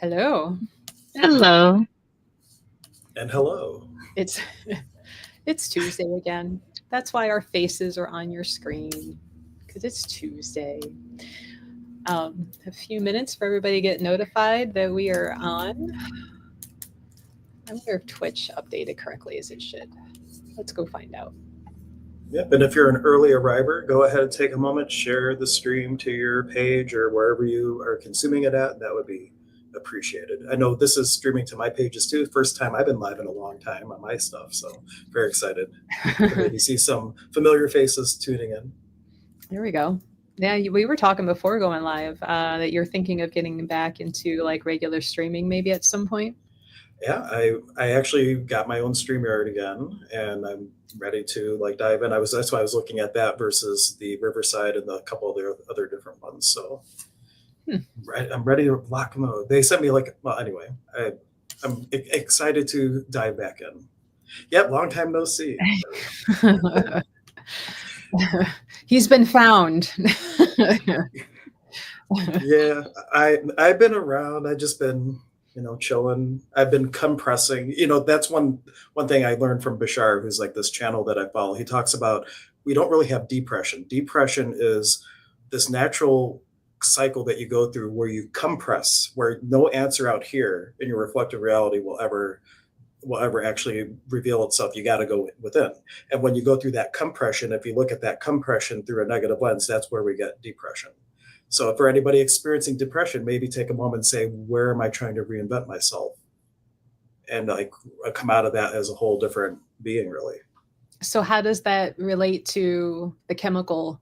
Hello. Hello. And hello. It's it's Tuesday again. That's why our faces are on your screen because it's Tuesday. A few minutes for everybody to get notified that we are on. I wonder if Twitch updated correctly as it should. Let's go find out. Yep. And if you're an early arriver, go ahead and take a moment, share the stream to your page or wherever you are consuming it at. That would be appreciated. I know this is streaming to my pages too. First time I've been live in a long time on my stuff. So very excited to maybe see some familiar faces tuning in. There we go. Yeah, we were talking before going live that you're thinking of getting back into like regular streaming maybe at some point. Yeah, I actually got my own StreamYard again, and I'm ready to like dive in. That's why I was looking at that versus the Riverside and the couple of the other different ones. So Hmm. I'm ready to lock them out. They sent me like well anyway. I'm excited to dive back in. Yep, long time no see. He's been found. Yeah, I've been around. I just been chilling. I've been compressing. That's one thing I learned from Bashar, who's like this channel that I follow. He talks about we don't really have depression. Depression is this natural cycle that you go through where you compress, where no answer out here in your reflective reality will ever actually reveal itself. You got to go within. And when you go through that compression, if you look at that compression through a negative lens, that's where we get depression. So for anybody experiencing depression, maybe take a moment and say, where am I trying to reinvent myself? And like come out of that as a whole different being, really. So how does that relate to the chemical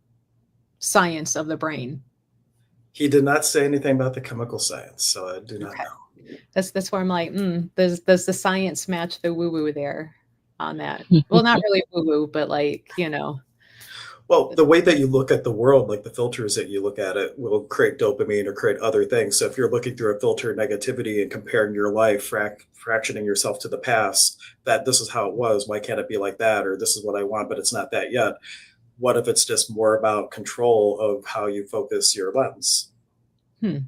science of the brain? He did not say anything about the chemical science, so I do not Okay. know. That's where I'm like, does the science match the woo woo there on that? Well, not really woo woo, but like, Well, the way that you look at the world, like the filters that you look at it, will create dopamine or create other things. So if you're looking through a filter of negativity and comparing your life, fractioning yourself to the past, that this is how it was, why can't it be like that? Or this is what I want, but it's not that yet. What if it's just more about control of how you focus your lens? Hmm.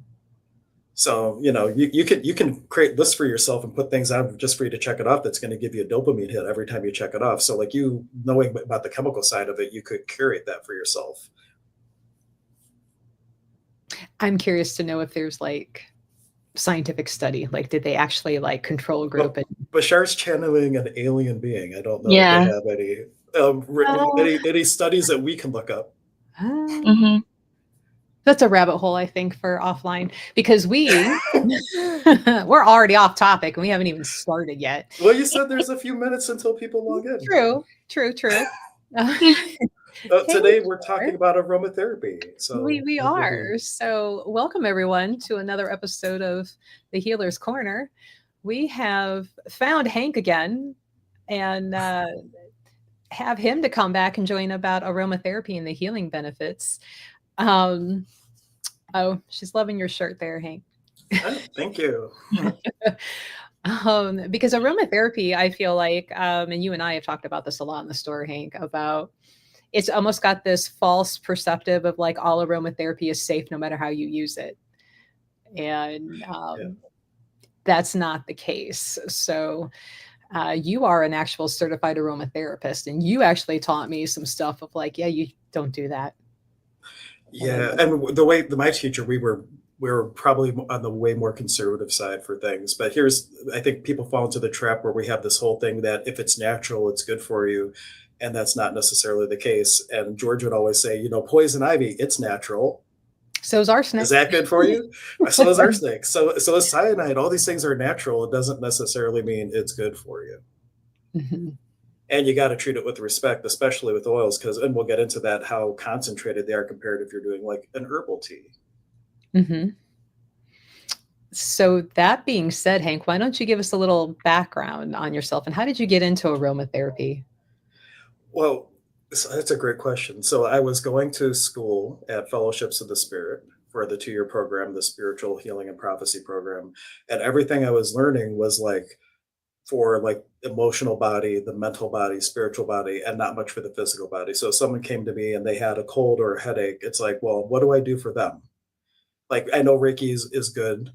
So you can create lists for yourself and put things out just for you to check it off. That's going to give you a dopamine hit every time you check it off. So like you knowing about the chemical side of it, you could curate that for yourself. I'm curious to know if there's like scientific study, like did they actually like control a group But and Bashar's channeling an alien being. I don't know if they Yeah. have any uh, any studies that we can look up. uh, Hmm. that's a rabbit hole I think for offline because we're already off topic and we haven't even started yet. Well, you said there's a few minutes until people log in. True. Uh, hey, Today we're there. talking about aromatherapy. We So we are. So welcome everyone to another episode of the Healer's Corner. We have found Hank again and have him to come back and join about aromatherapy and the healing benefits. Um, oh, she's loving your shirt there, Hank. thank you. Because aromatherapy, I feel like, and you and I have talked about this a lot in the store, Hank, about it's almost got this false perceptive of like all aromatherapy is safe no matter how you use it. And Yeah. that's not the case. So you are an actual certified aromatherapist, and you actually taught me some stuff of like, yeah, you don't do that. Yeah, and the way my teacher, we were probably on the way more conservative side for things. But I think people fall into the trap where we have this whole thing that if it's natural, it's good for you, and that's not necessarily the case. And George would always say, poison ivy, it's natural. So is Is arsenic. that good for you? So is arsenic. So is cyanide. All these things are natural. It doesn't necessarily mean it's good for you. Mhm. And you got to treat it with respect, especially with oils, and we'll get into that how concentrated they are compared if you're doing like an herbal tea. Mhm. So that being said, Hank, why don't you give us a little background on yourself and how did you get into aromatherapy? Well, that's a great question. So I was going to school at Fellowships of the Spirit for the 2-year program, the Spiritual Healing and Prophecy program, and everything I was learning was like for like emotional body, the mental body, spiritual body, and not much for the physical body. So if someone came to me and they had a cold or a headache, it's like, well, what do I do for them? Like I know Reiki is good.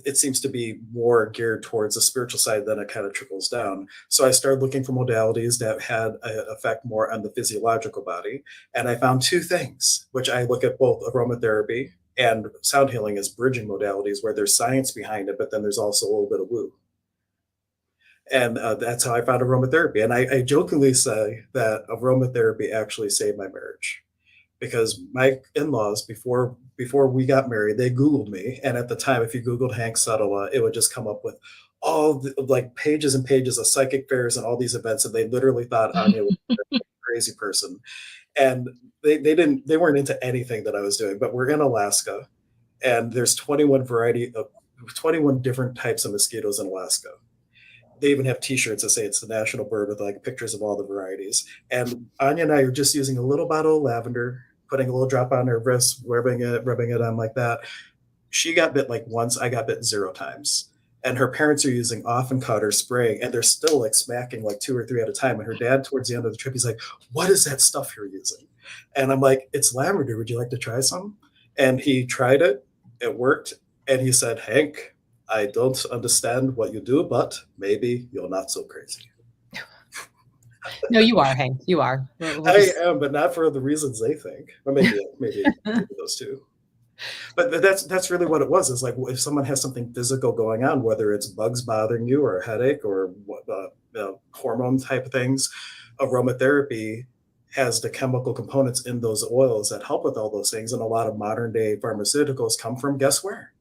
it seems to be more geared towards the spiritual side, then it kind of trickles down. So I started looking for modalities that had an effect more on the physiological body. And I found two things, which I look at both aromatherapy and sound healing as bridging modalities where there's science behind it, but then there's also a little bit of woo. And that's how I found aromatherapy. And I jokingly say that aromatherapy actually saved my marriage because my in-laws before we got married, they Googled me, and at the time, if you Googled Hank Sutala, it would just come up with all the, like pages and pages of psychic fairs and all these events, and they literally thought Anya was a crazy person, and they weren't into anything that I was doing. But we're in Alaska, and there's 21 different types of mosquitoes in Alaska. They even have T-shirts that say it's the national bird with like pictures of all the varieties. And Anya and I are just using a little bottle of lavender, putting a little drop on her wrist, rubbing it on like that. She got bit like once. I got bit 0 times. And her parents are using off and cut or spraying, and they're still like smacking like 2 or 3 at a time. And her dad, towards the end of the trip, he's like, "What is that stuff you're using?" And I'm like, "It's lavender. Would you like to try some?" And he tried it. It worked. And he said, "Hank, I don't understand what you do, but maybe you're not so crazy." No, you are, Hank. You are. We'll I just. am, but not for the reasons they think. Or maybe those two. But that's really what it was. Is like if someone has something physical going on, whether it's bugs bothering you or a headache or hormone type things, aromatherapy has the chemical components in those oils that help with all those things. And a lot of modern day pharmaceuticals come from, guess where?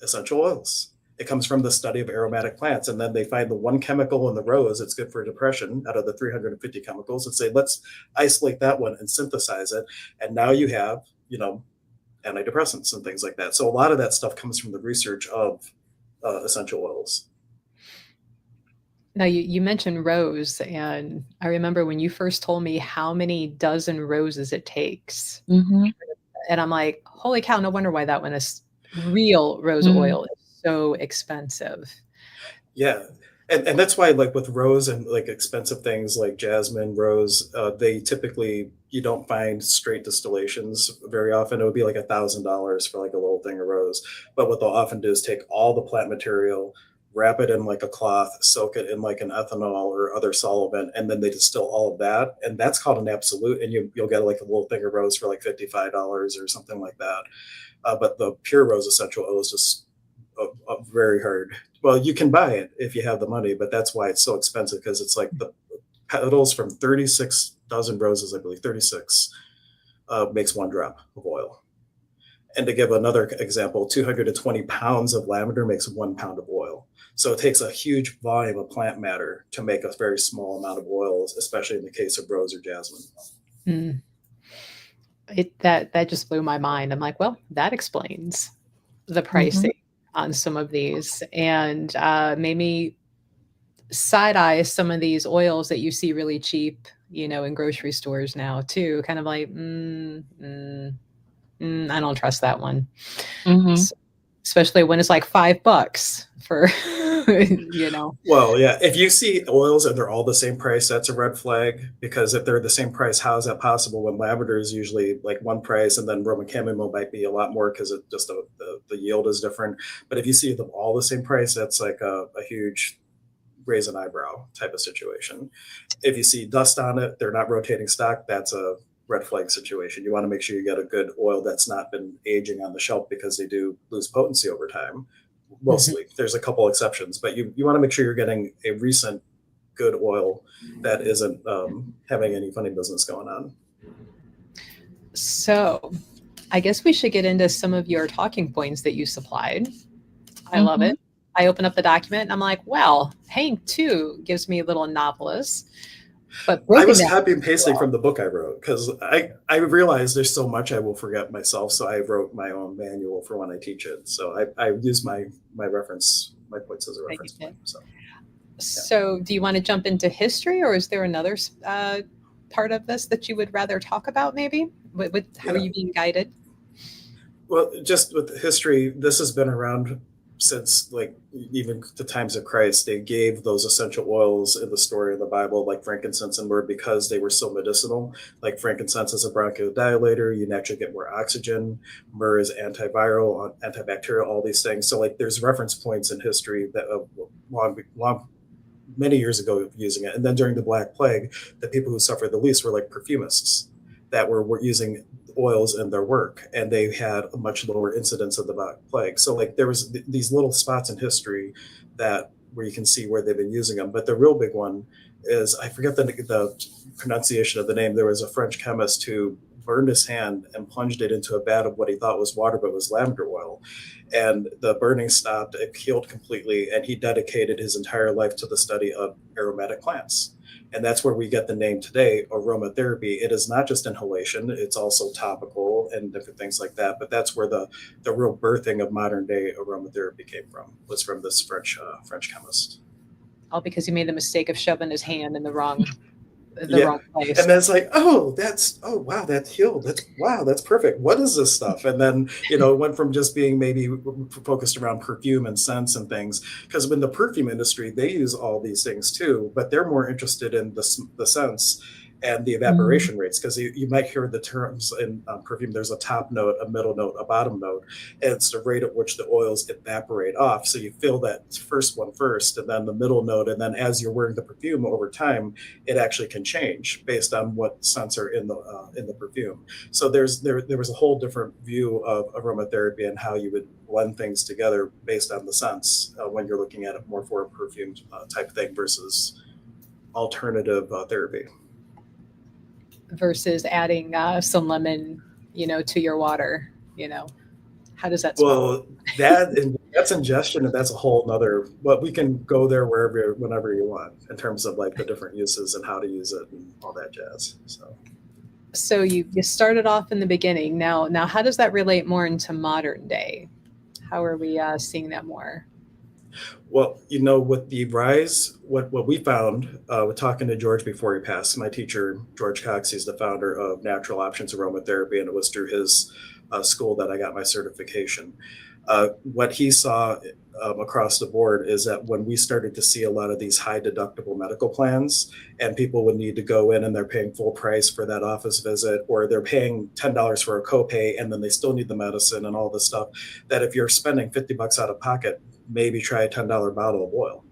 Essential oils. It comes from the study of aromatic plants, and then they find the one chemical in the rose that's good for depression out of the 350 chemicals, and say, let's isolate that one and synthesize it. And now you have, antidepressants and things like that. So a lot of that stuff comes from the research of essential oils. Now, you mentioned rose, and I remember when you first told me how many dozen roses it takes. Mm-hmm. And I'm like, holy cow, no wonder why that one is real rose Mm-hmm. oil is so expensive. Yeah. And that's why like with rose and like expensive things like jasmine rose, they typically you don't find straight distillations very often. It would be like $1,000 for like a little thing of rose, but what they'll often do is take all the plant material, wrap it in like a cloth, soak it in like an ethanol or other solvent, and then they distill all of that, and that's called an absolute, and you'll get like a little thing of rose for like $55 or something like that. But the pure rose essential oil is just very hard. Well, you can buy it if you have the money, but that's why it's so expensive because it's like the petals from 36 dozen roses, I believe, 36 makes 1 drop of oil. And to give another example, 220 pounds of lavender makes 1 pound of oil. So it takes a huge volume of plant matter to make a very small amount of oils, especially in the case of rose or jasmine. Mm. That just blew my mind. I'm like, well, that explains the Mm-hmm. pricing on some of these, and made me side eye some of these oils that you see really cheap, in grocery stores now too. Kind of like, I don't trust that one, Mm-hmm. S- especially when it's like $5 for, you know. Well, yeah. If you see oils and they're all the same price, that's a red flag. Because if they're the same price, how is that possible when lavender is usually like one price, and then Roman chamomile might be a lot more because it just the yield is different. But if you see them all the same price, that's like a huge raise an eyebrow type of situation. If you see dust on it, they're not rotating stock. That's a red flag situation. You want to make sure you get a good oil that's not been aging on the shelf because they do lose potency over time. Mhm. Mostly, there's a couple exceptions, but you want to make sure you're getting a recent good oil that isn't having any funny business going on. So, I guess we should get into some of your talking points that you supplied. I love Mm-hmm. it. I open up the document and I'm like, well, Hank too gives me a little novelist, but I broken was down. copy and pasting from the book I wrote because I realized there's so much I will forget myself. So I wrote my own manual for when I teach it. So I use my reference, my points as a That you reference point. did. So yeah. So, do you want to jump into history, or is there another part of this that you would rather talk about? Maybe with how are Yeah. you being guided? Well, just with history, this has been around since like even the times of Christ, they gave those essential oils in the story of the Bible, like frankincense and myrrh, because they were so medicinal. Like frankincense is a bronchodilator, you naturally get more oxygen. Myrrh is antiviral, antibacterial, all these things. So like there's reference points in history that long many years ago using it. And then during the Black Plague, the people who suffered the least were like perfumists that were using oils in their work, and they had a much lower incidence of the Black Plague. So like there was these little spots in history that where you can see where they've been using them. But the real big one is I forget the pronunciation of the name. There was a French chemist who burned his hand and plunged it into a vat of what he thought was water, but was lavender oil, and the burning stopped, it healed completely, and he dedicated his entire life to the study of aromatic plants. And that's where we get the name today, aromatherapy. It is not just inhalation, it's also topical and different things like that. But that's where the real birthing of modern day aromatherapy came from, was from this French chemist. All because he made the mistake of shoving his hand in the Yeah. wrong place. And then it's like, oh, that's, oh, wow, that's healed. That's, wow, that's perfect. What is this stuff? And then, it went from just being maybe focused around perfume and scents and things. Because in the perfume industry, they use all these things too, but they're more interested in the scents and the Mm. evaporation rates. Because you might hear the terms in perfume, there's a top note, a middle note, a bottom note. And it's the rate at which the oils evaporate off. So you feel that first one first, and then the middle note. And then as you're wearing the perfume over time, it actually can change based on what scents are in the perfume. So there was a whole different view of aromatherapy and how you would blend things together based on the scents when you're looking at it more for a perfume type thing versus alternative therapy. Versus adding some lemon, to your water. How does that smell? Well, that's ingestion, and that's a whole nother. But we can go there wherever, whenever you want, in terms of like the different uses and how to use it and all that jazz. So. So you started off in the beginning. Now, how does that relate more into modern day? How are we seeing that more? Well, with the rise, what we found, with talking to George before he passed, my teacher, George Cox, he's the founder of Natural Options Aromatherapy, and it was through his school that I got my certification. What he saw across the board is that when we started to see a lot of these high deductible medical plans, and people would need to go in and they're paying full price for that office visit, or they're paying $10 for a copay, and then they still need the medicine and all this stuff, that if you're spending $50 out of pocket, maybe try a $10 bottle of oil.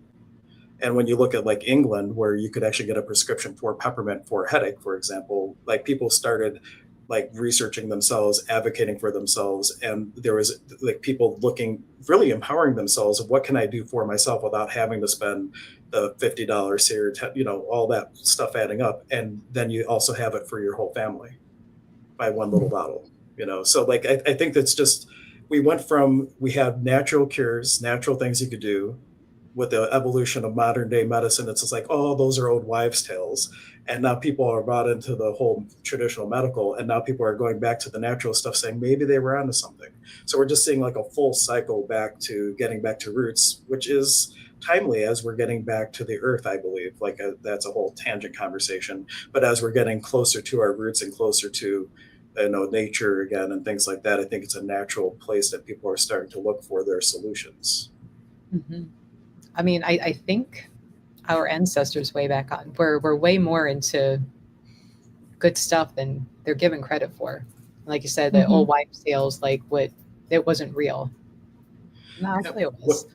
And when you look at like England, where you could actually get a prescription for peppermint for a headache, for example, like people started like researching themselves, advocating for themselves. And there was like people looking, really empowering themselves of what can I do for myself without having to spend the $50 here, all that stuff adding up. And then you also have it for your whole family by one little bottle. So like I think that's just, we had natural cures, natural things you could do. With the evolution of modern day medicine, it's just like, oh, those are old wives' tales. And now people are brought into the whole traditional medical, and now people are going back to the natural stuff, saying maybe they were onto something. So we're just seeing like a full cycle back to getting back to roots, which is timely as we're getting back to the earth, I believe. Like that's a whole tangent conversation. But as we're getting closer to our roots and closer to nature again and things like that, I think it's a natural place that people are starting to look for their solutions. Hmm. I mean, I think our ancestors way back on were way more into good stuff than they're given credit for. Like you said, the Hmm. old wives' tales, like what it wasn't real. No, Yeah. actually it What was.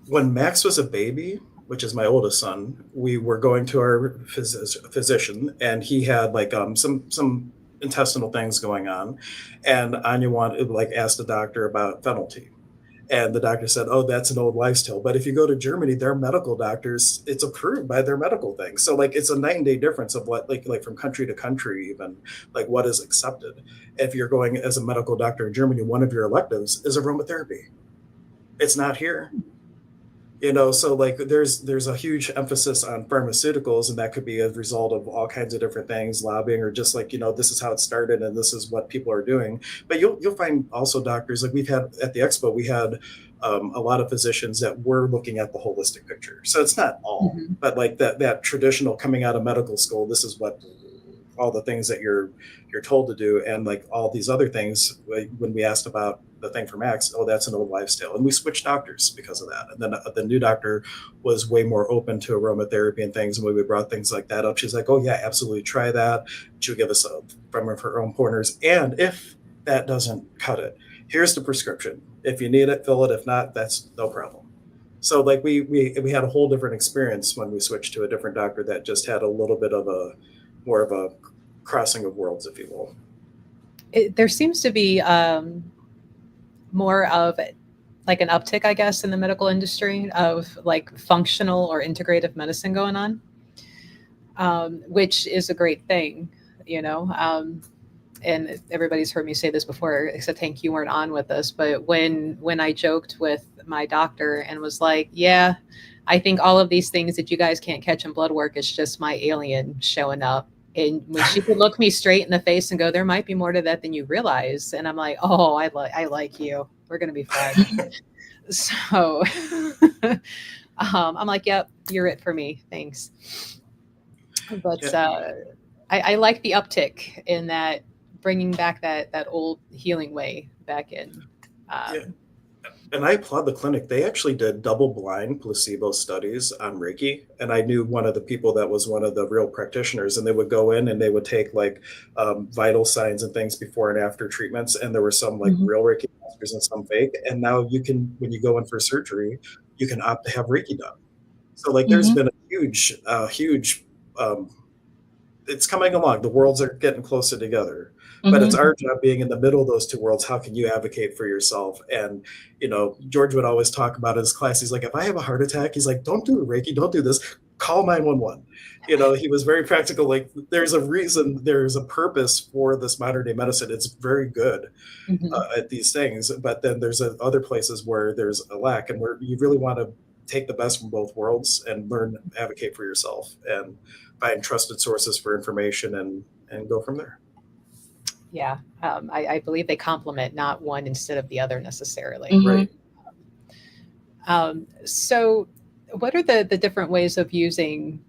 When Max was a baby, which is my oldest son, we were going to our physician, and he had like some intestinal things going on, and Anya wanted like asked the doctor about fennel tea. And the doctor said, "Oh, that's an old wives' tale." But if you go to Germany, their medical doctors, it's approved by their medical thing. So like it's a night and day difference of what like from country to country, even like what is accepted. If you're going as a medical doctor in Germany, one of your electives is aromatherapy. It's not here. So like there's a huge emphasis on pharmaceuticals, and that could be a result of all kinds of different things, lobbying, or just like this is how it started and this is what people are doing. But you'll find also doctors, like we've had at the expo, we had a lot of physicians that were looking at the holistic picture. So it's not all, Hmm. but like that traditional coming out of medical school, this is what all the things that you're told to do, and like all these other things, like when we asked about the thing for Max, oh, that's an old wives' tale. And we switched doctors because of that. And then the new doctor was way more open to aromatherapy and things. And when we brought things like that up, she's like, oh, yeah, absolutely try that. She'll give us from her own pointers. And if that doesn't cut it, here's the prescription. If you need it, fill it. If not, that's no problem. So like we had a whole different experience when we switched to a different doctor that just had a little bit of a more of a crossing of worlds, if you will. There seems to be more of like an uptick, I guess, in the medical industry of like functional or integrative medicine going on, which is a great thing, you know. And everybody's heard me say this before, except Hank, you weren't on with us. But when I joked with my doctor and was like, "Yeah, I think all of these things that you guys can't catch in blood work is just my alien showing up." And when she could look me straight in the face and go, "There might be more to that than you realize," and I'm like, "Oh, I like you. We're gonna be friends." So I'm like, "Yep, you're it for me. Thanks." But Yeah, I like the uptick in that, bringing back that old healing way back in. yeah. Um, And I applaud the clinic. They actually did double blind placebo studies on Reiki. And I knew one of the people that was one of the real practitioners, and they would go in and they would take like vital signs and things before and after treatments. And there were some like Mhm. real Reiki masters and some fake. And now you can, when you go in for surgery, you can opt to have Reiki done. So like there's Mhm. been a huge um, it's coming along. The worlds are getting closer together. But it's Mhm. our job being in the middle of those two worlds. How can you advocate for yourself? And George would always talk about in his class. He's like, if I have a heart attack, he's like, don't do Reiki, don't do this. Call 911. He was very practical. Like, there's a reason, there's a purpose for this modern day medicine. It's very good Mhm. at these things, but then there's other places where there's a lack, and where you really want to take the best from both worlds and learn advocate for yourself and find trusted sources for information and go from there. Yeah, I believe they complement, not one instead of the other necessarily. Right. Mhm. So, what are the different ways of using,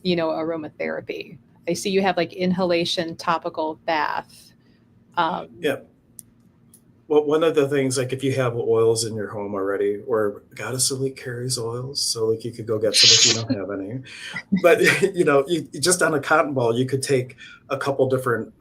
aromatherapy? I see you have like inhalation, topical, bath. Um, Yeah. Well, one of the things, like if you have oils in your home already, or Goddess Elite carries oils, so like you could go get some if you don't have any. But you just on a cotton ball, you could take a couple different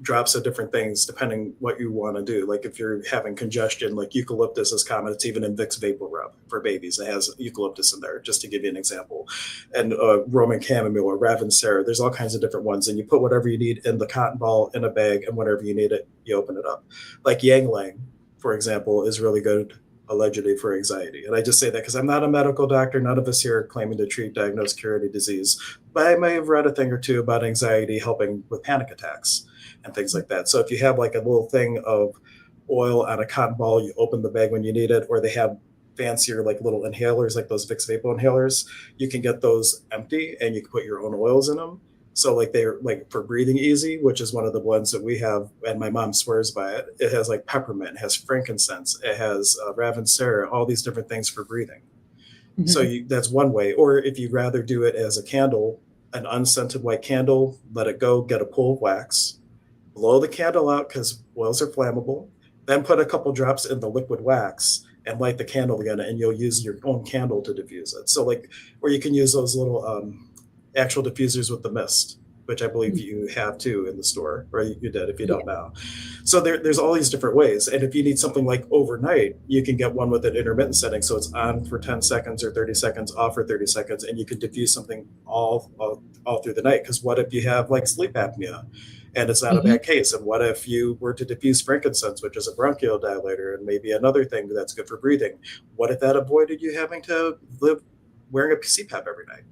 drops of different things depending what you want to do. Like if you're having congestion, like eucalyptus is common. It's even in Vicks Vapor Rub for babies. It has eucalyptus in there, just to give you an example. And Roman chamomile or Ravensara. There's all kinds of different ones, and you put whatever you need in the cotton ball in a bag, and whenever you need it, you open it up. Like Yang Lang, for example, is really good allegedly for anxiety. And I just say that because I'm not a medical doctor. None of us here are claiming to treat, diagnose, cure any disease. But I may have read a thing or two about anxiety helping with panic attacks and things like that. So if you have like a little thing of oil on a cotton ball, you open the bag when you need it, or they have fancier like little inhalers like those Vicks Vapo inhalers. You can get those empty and you can put your own oils in them. So like they're like for breathing easy, which is one of the blends that we have, and my mom swears by it. It has like peppermint, it has frankincense, it has ravensara, all these different things for breathing. So mhm. that's one way. Or if you'd rather do it as a candle, an unscented white candle, let it go, get a pool of wax, blow the candle out because oils are flammable, then put a couple drops in the liquid wax and light the candle again, and you'll use your own candle to diffuse it. So like, or you can use those little actual diffusers with the mist, which I believe you have too in the store, or you did if you Yeah. don't know. So there's all these different ways. And if you need something like overnight, you can get one with an intermittent setting. So it's on for 10 seconds or 30 seconds, off for 30 seconds, and you can diffuse something all through the night. Because what if you have like sleep apnea and it's not a Mhm. bad case? And what if you were to diffuse frankincense, which is a bronchial dilator and maybe another thing that's good for breathing? What if that avoided you having to live wearing a CPAP every night?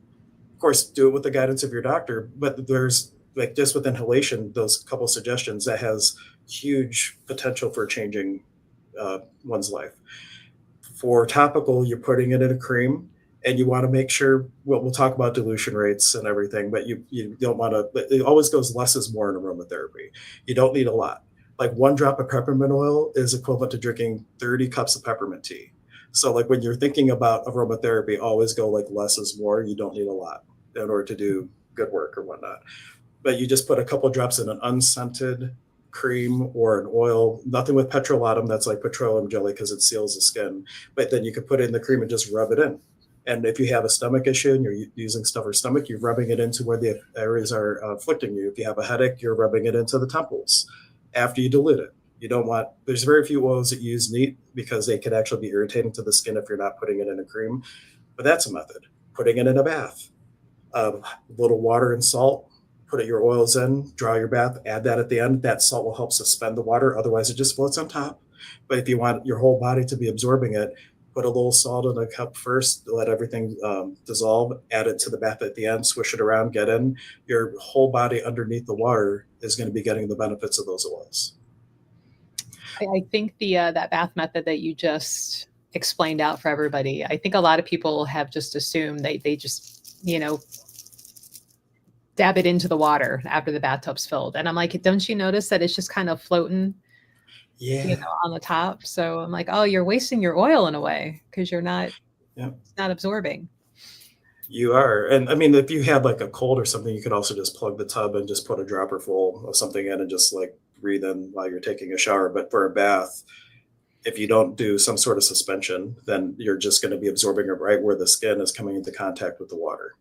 Of course, do it with the guidance of your doctor, but there's like just with inhalation, those couple suggestions that has huge potential for changing one's life. For topical, you're putting it in a cream, and you want to make sure. Well, we'll talk about dilution rates and everything, but you don't want to. It always goes less is more in aromatherapy. You don't need a lot. Like one drop of peppermint oil is equivalent to drinking 30 cups of peppermint tea. So like when you're thinking about aromatherapy, always go like less is more. You don't need a lot in order to do good work or whatnot. But you just put a couple drops in an unscented cream or an oil, nothing with petrolatum, that's like petroleum jelly because it seals the skin. But then you could put it in the cream and just rub it in. And if you have a stomach issue and you're using stuff for stomach, you're rubbing it into where the areas are afflicting you. If you have a headache, you're rubbing it into the temples after you dilute it. You don't want, there's very few oils that use neat because they can actually be irritating to the skin if you're not putting it in a cream. But that's a method. Putting it in a bath, a little water and salt, put your oils in, draw your bath, add that at the end. That salt will help suspend the water. Otherwise, it just floats on top. But if you want your whole body to be absorbing it, put a little salt in a cup first, let everything dissolve, add it to the bath at the end, swish it around, get in. Your whole body underneath the water is going to be getting the benefits of those oils. I think the that bath method that you just explained out for everybody, I think a lot of people have just assumed they just, dab it into the water after the bathtub's filled. And I'm like, don't you notice that it's just kind of floating, Yeah. on the top? So I'm like, oh, you're wasting your oil in a way because you're not, Yeah. it's not absorbing. You are. And I mean, if you had like a cold or something, you could also just plug the tub and just put a dropper full of something in and just like breathe in while you're taking a shower. But for a bath, if you don't do some sort of suspension, then you're just going to be absorbing it right where the skin is coming into contact with the water.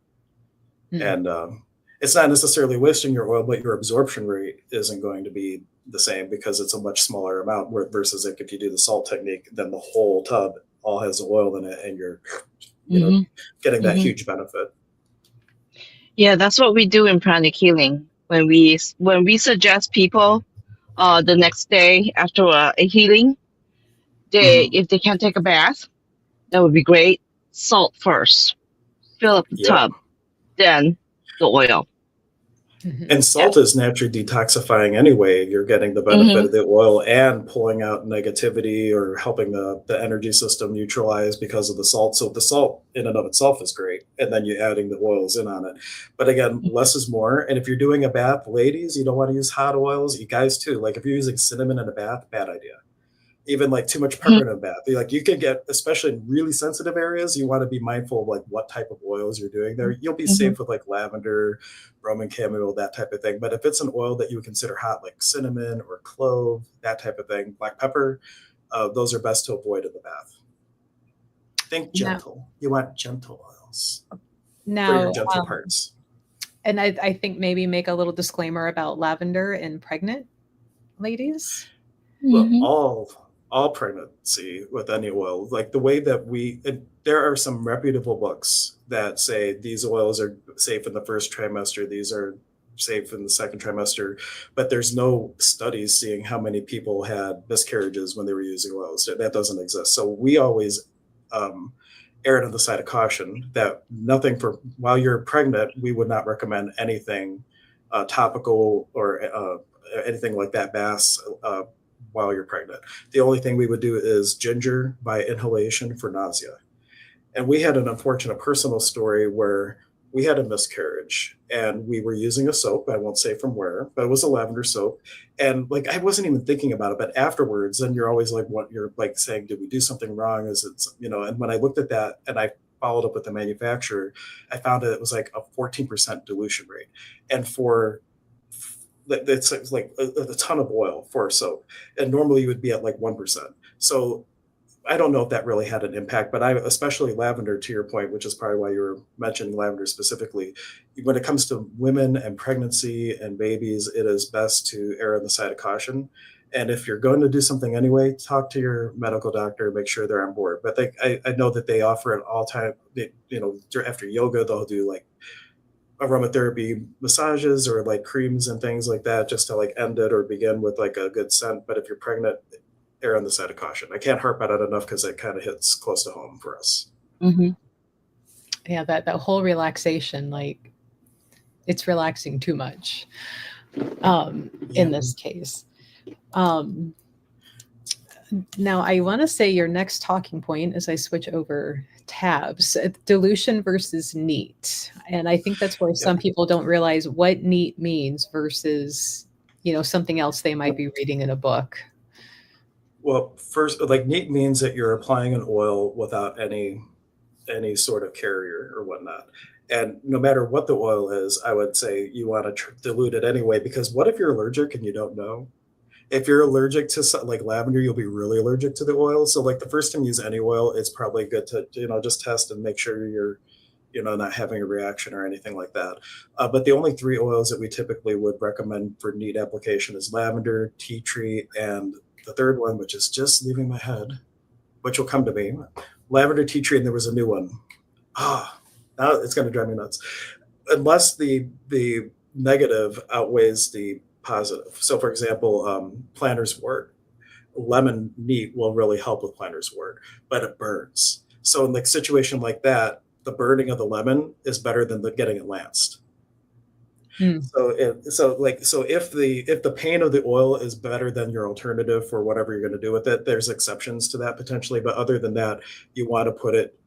Mm. And it's not necessarily wasting your oil, but your absorption rate isn't going to be the same because it's a much smaller amount. Versus like if you do the salt technique, then the whole tub all has oil in it, and you're, you know, Hmm. getting that Hmm. huge benefit. Yeah, that's what we do in pranic healing. When we suggest people the next day after a healing, Hmm. if they can't take a bath, that would be great. Salt first, fill up the Yep. tub, then the oil. Mhm. And Yeah. salt is naturally detoxifying anyway. You're getting the benefit Hmm. of the oil and pulling out negativity or helping the energy system neutralize because of the salt. So the salt in and of itself is great. And then you're adding the oils in on it. But again, less is more. And if you're doing a bath, ladies, you don't want to use hot oils. You guys too. Like if you're using cinnamon in a bath, bad idea. Even like too much pepper in a bath. Like you can get, especially in really sensitive areas, you want to be mindful of like what type of oils you're doing there. You'll be Hmm. safe with like lavender, Roman chamomile, that type of thing. But if it's an oil that you would consider hot, like cinnamon or clove, that type of thing, black pepper, those are best to avoid in the bath. Think Now, gentle. You want gentle oils for your now, gentle parts. and I think maybe make a little disclaimer about lavender in pregnant ladies. Well, Hmm. all pregnancy with any oil, like the way that there are some reputable books that say these oils are safe in the first trimester, these are safe in the second trimester, but there's no studies seeing how many people had miscarriages when they were using oils. That doesn't exist. So we always um, err on the side of caution that nothing for while you're pregnant, we would not recommend anything topical or anything like that, baths while you're pregnant. The only thing we would do is ginger by inhalation for nausea. And we had an unfortunate personal story where we had a miscarriage and we were using a soap. I won't say from where, but it was a lavender soap. And like, I wasn't even thinking about it, but afterwards, then you're always like, what you're like saying, did we do something wrong? Is it, and when I looked at that and I followed up with the manufacturer, I found that it was like a 14% dilution rate. And for it's like a ton of oil for a soap, and normally you would be at like 1%. So I don't know if that really had an impact, but especially lavender, to your point, which is probably why you were mentioning lavender specifically. When it comes to women and pregnancy and babies, it is best to err on the side of caution. And if you're going to do something anyway, talk to your medical doctor, make sure they're on board. But I know that they offer it all time. After yoga, they'll do like aromatherapy massages or like creams and things like that just to like end it or begin with like a good scent. But if you're pregnant, err on the side of caution. I can't harp on it enough because it kind of hits close to home for us. Hmm. Yeah, that whole relaxation, like it's relaxing too much in Yeah. this case. Um, Now, I want to say your next talking point as I switch over tabs, dilution versus neat. And I think that's where Yep. some people don't realize what neat means versus, something else they might be reading in a book. Well, first, like neat means that you're applying an oil without any sort of carrier or whatnot. And no matter what the oil is, I would say you want to dilute it anyway, because what if you're allergic and you don't know? If you're allergic to like lavender, you'll be really allergic to the oil. So like the first time you use any oil, it's probably good to just test and make sure you're not having a reaction or anything like that. But the only three oils that we typically would recommend for neat application is lavender, tea tree, and the third one, which is just leaving my head, which will come to me. Lavender, tea tree, and there was a new one. Ah, now it's going to drive me nuts. Unless the negative outweighs the positive. So, for example, plantar's wart, lemon neat will really help with plantar's wart, but it burns. So, in like situation like that, the burning of the lemon is better than the getting it lanced. Mm. So if the pain of the oil is better than your alternative for whatever you're going to do with it, there's exceptions to that potentially. But other than that, you want to put it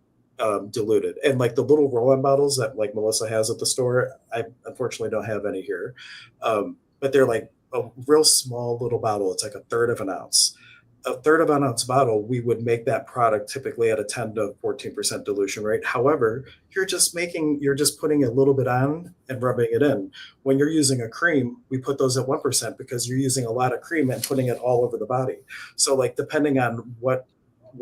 diluted. And like the little roll-on bottles that like Melissa has at the store, I unfortunately don't have any here, but they're like a real small little bottle. It's like a third of an ounce. A third of an ounce bottle, we would make that product typically at a 10 to 14% dilution rate. However, you're just putting a little bit on and rubbing it in. When you're using a cream, we put those at 1% because you're using a lot of cream and putting it all over the body. So like depending on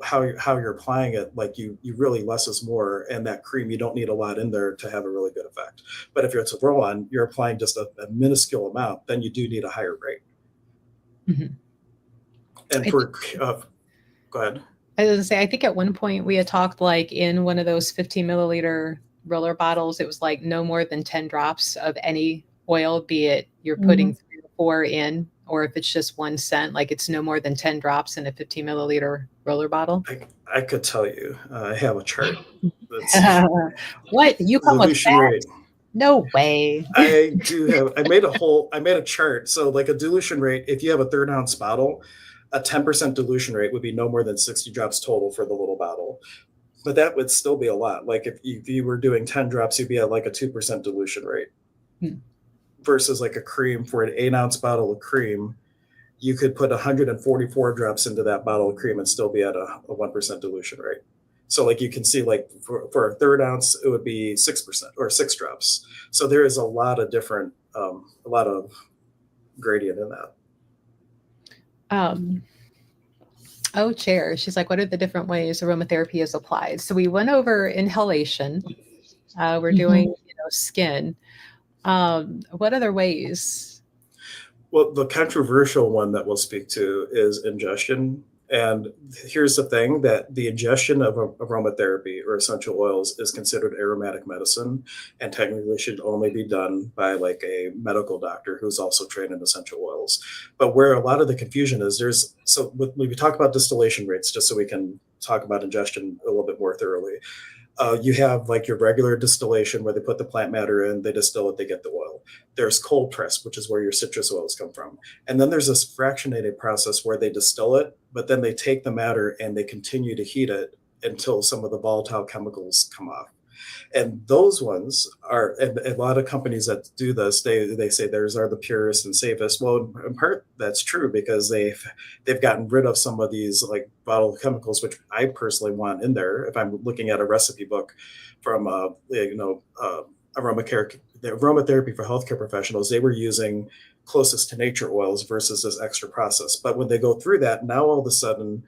how you're applying it, like you really less is more, and that cream you don't need a lot in there to have a really good effect. But if it's a roll on, you're applying just a minuscule amount, then you do need a higher rate. Mhm. And I for go ahead. I was gonna say, I think at one point we had talked like in one of those 15 milliliter roller bottles, it was like no more than 10 drops of any oil, be it you're Mm-hmm. putting 3 or 4 in, or if it's just 1 cent, like it's no more than 10 drops in a 15 milliliter roller bottle. I could tell you, I have a chart that's What? You come with dilution rate. facts? No way. I do have. I made a chart. So like a dilution rate, if you have a third ounce bottle, a 10% dilution rate would be no more than 60 drops total for the little bottle. But that would still be a lot. Like if you were doing 10 drops, you'd be at like a 2% dilution rate. Hmm. Versus like a cream, for an 8 ounce bottle of cream, you could put 144 drops into that bottle of cream and still be at a 1% dilution rate. So like you can see, like for a third ounce, it would be 6% or 6 drops. So there is a lot of different, a lot of gradient in that. Um, oh, chair. She's like, what are the different ways aromatherapy is applied? So we went over inhalation. We're Mm-hmm. doing, skin. What other ways? Well, the controversial one that we'll speak to is ingestion. And here's the thing, that the ingestion of aromatherapy or essential oils is considered aromatic medicine, and technically should only be done by like a medical doctor who's also trained in essential oils. But where a lot of the confusion is, when we talk about distillation rates, just so we can talk about ingestion a little bit more thoroughly, you have like your regular distillation where they put the plant matter in, they distill it, they get the oil. There's cold press, which is where your citrus oils come from. And then there's this fractionated process where they distill it, but then they take the matter and they continue to heat it until some of the volatile chemicals come off. And those ones are, and a lot of companies that do this, they say theirs are the purest and safest. Well, in part that's true, because they've gotten rid of some of these like volatile chemicals, which I personally want in there. If I'm looking at a recipe book from aromatherapy, the aromatherapy for healthcare professionals, they were using closest to nature oils versus this extra process. But when they go through that, now all of a sudden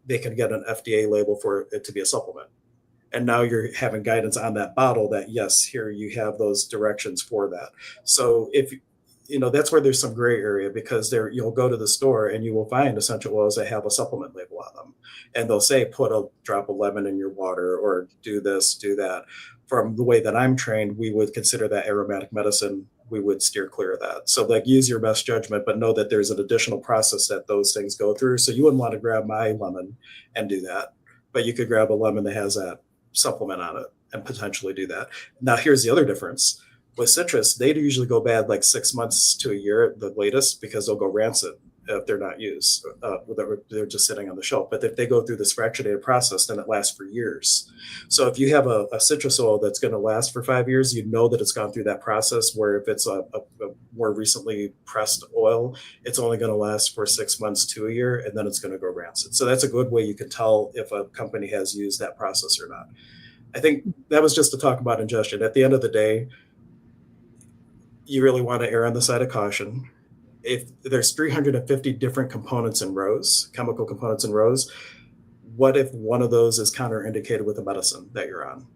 they can get an FDA label for it to be a supplement, and now you're having guidance on that bottle that yes, here you have those directions for that. So if that's where there's some gray area, because there you'll go to the store and you will find essential oils that have a supplement label on them, and they'll say put a drop of lemon in your water or do this, do that. From the way that I'm trained, we would consider that aromatic medicine. We would steer clear of that. So like use your best judgment, but know that there's an additional process that those things go through. So you wouldn't want to grab my lemon and do that, but you could grab a lemon that has that supplement on it and potentially do that. Now, here's the other difference. With citrus, they usually go bad like 6 months to a year at the latest, because they'll go rancid if they're not used. They're just sitting on the shelf. But if they go through this fractionated process, then it lasts for years. So if you have a citrus oil that's going to last for 5 years, you know that it's gone through that process. Where if it's a more recently pressed oil, it's only going to last for 6 months to a year, and then it's going to go rancid. So that's a good way you can tell if a company has used that process or not. I think that was just to talk about ingestion. At the end of the day, you really want to err on the side of caution. if there's 350 different components in rows, chemical components in rows, what if one of those is counterindicated with a medicine that you're on?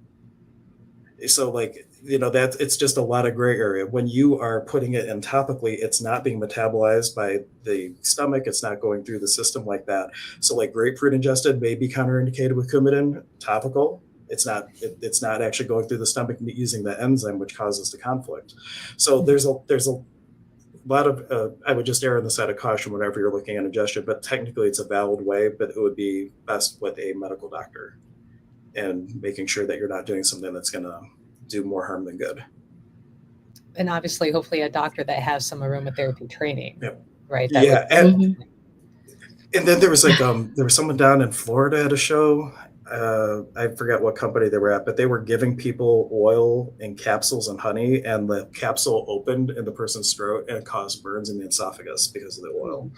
So like, that it's just a lot of gray area. When you are putting it in topically, it's not being metabolized by the stomach, it's not going through the system like that. So like grapefruit ingested may be counterindicated with Coumadin topical. It's not actually going through the stomach using the enzyme, which causes the conflict. So there's a lot of I would just err on the side of caution whenever you're looking at ingestion, but technically it's a valid way, but it would be best with a medical doctor and making sure that you're not doing something that's going to do more harm than good. And obviously, hopefully, a doctor that has some aromatherapy training, Yep. right? That would. Yeah, and then there was there was someone down in Florida at a show. I forget what company they were at, but they were giving people oil in capsules and honey, and the capsule opened in the person's throat and caused burns in the esophagus because of the oil.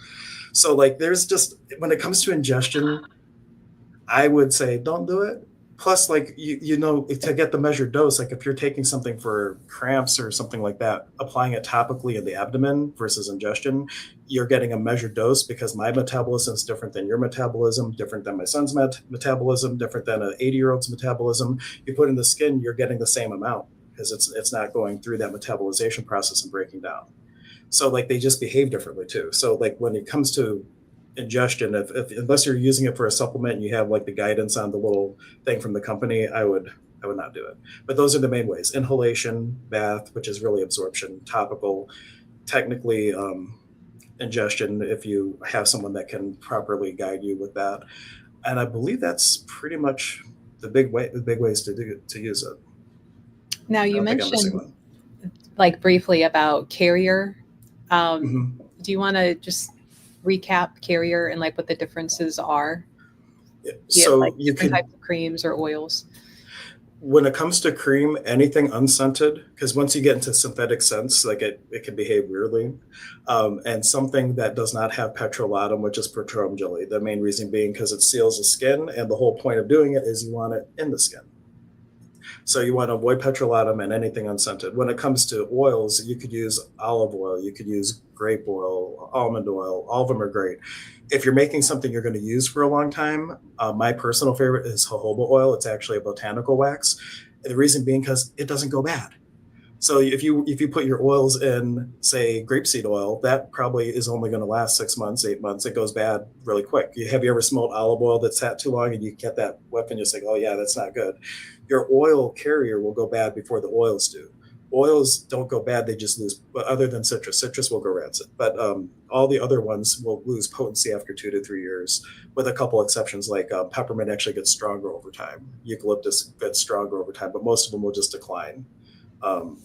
So like, there's just, when it comes to ingestion, I would say don't do it. Plus, like, to get the measured dose, like if you're taking something for cramps or something like that, applying it topically in the abdomen versus ingestion, you're getting a measured dose, because my metabolism is different than your metabolism, different than my son's metabolism, different than an 80-year-old's metabolism. You put in the skin, you're getting the same amount, because it's not going through that metabolization process and breaking down. So like, they just behave differently too. So like, when it comes to ingestion, if unless you're using it for a supplement and you have like the guidance on the little thing from the company, I would not do it. But those are the main ways: inhalation, bath, which is really absorption, topical, technically ingestion if you have someone that can properly guide you with that. And I believe that's pretty much the big ways to use it. Now, I you don't think I'm missing mentioned, one. like, briefly about carrier. Mhm. Do you want to just recap carrier and like what the differences are? Be it like So you different could, types of creams or oils? when it comes to cream, anything unscented, because once you get into synthetic scents, like it can behave weirdly, and something that does not have petrolatum, which is petroleum jelly. The main reason being because it seals the skin, and the whole point of doing it is you want it in the skin. So you want to avoid petrolatum and anything unscented. When it comes to oils, you could use olive oil, you could use grape oil, almond oil. All of them are great. If you're making something you're going to use for a long time, my personal favorite is jojoba oil. It's actually a botanical wax. The reason being because it doesn't go bad. So if you put your oils in, say, grapeseed oil, that probably is only going to last 6 months, 8 months. It goes bad really quick. Have you ever smelled olive oil that's sat too long and you get that whiff and you're like, oh yeah, that's not good. Your oil carrier will go bad before the oils do. Oils don't go bad; they just lose. But other than citrus will go rancid. But all the other ones will lose potency after 2 to 3 years, with a couple exceptions. Like peppermint actually gets stronger over time. Eucalyptus gets stronger over time, but most of them will just decline. Um,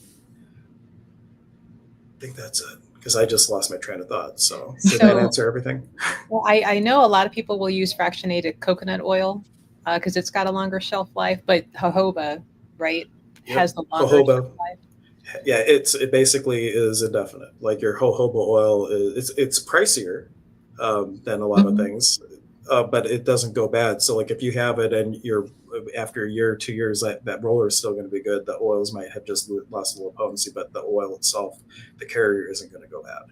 I think that's it, because I just lost my train of thought. So did that So, answer everything? well, I know a lot of people will use fractionated coconut oil because it's got a longer shelf life, but jojoba, right, has Yep, the longer shelf jojoba. life. Yeah, it basically is indefinite. Like your jojoba oil is, it's pricier than a lot of Mhm. things, but it doesn't go bad. So like, if you have it and you're, after a year or 2 years, that roller is still going to be good. The oils might have just lost a little potency, but the oil itself, the carrier, isn't going to go bad.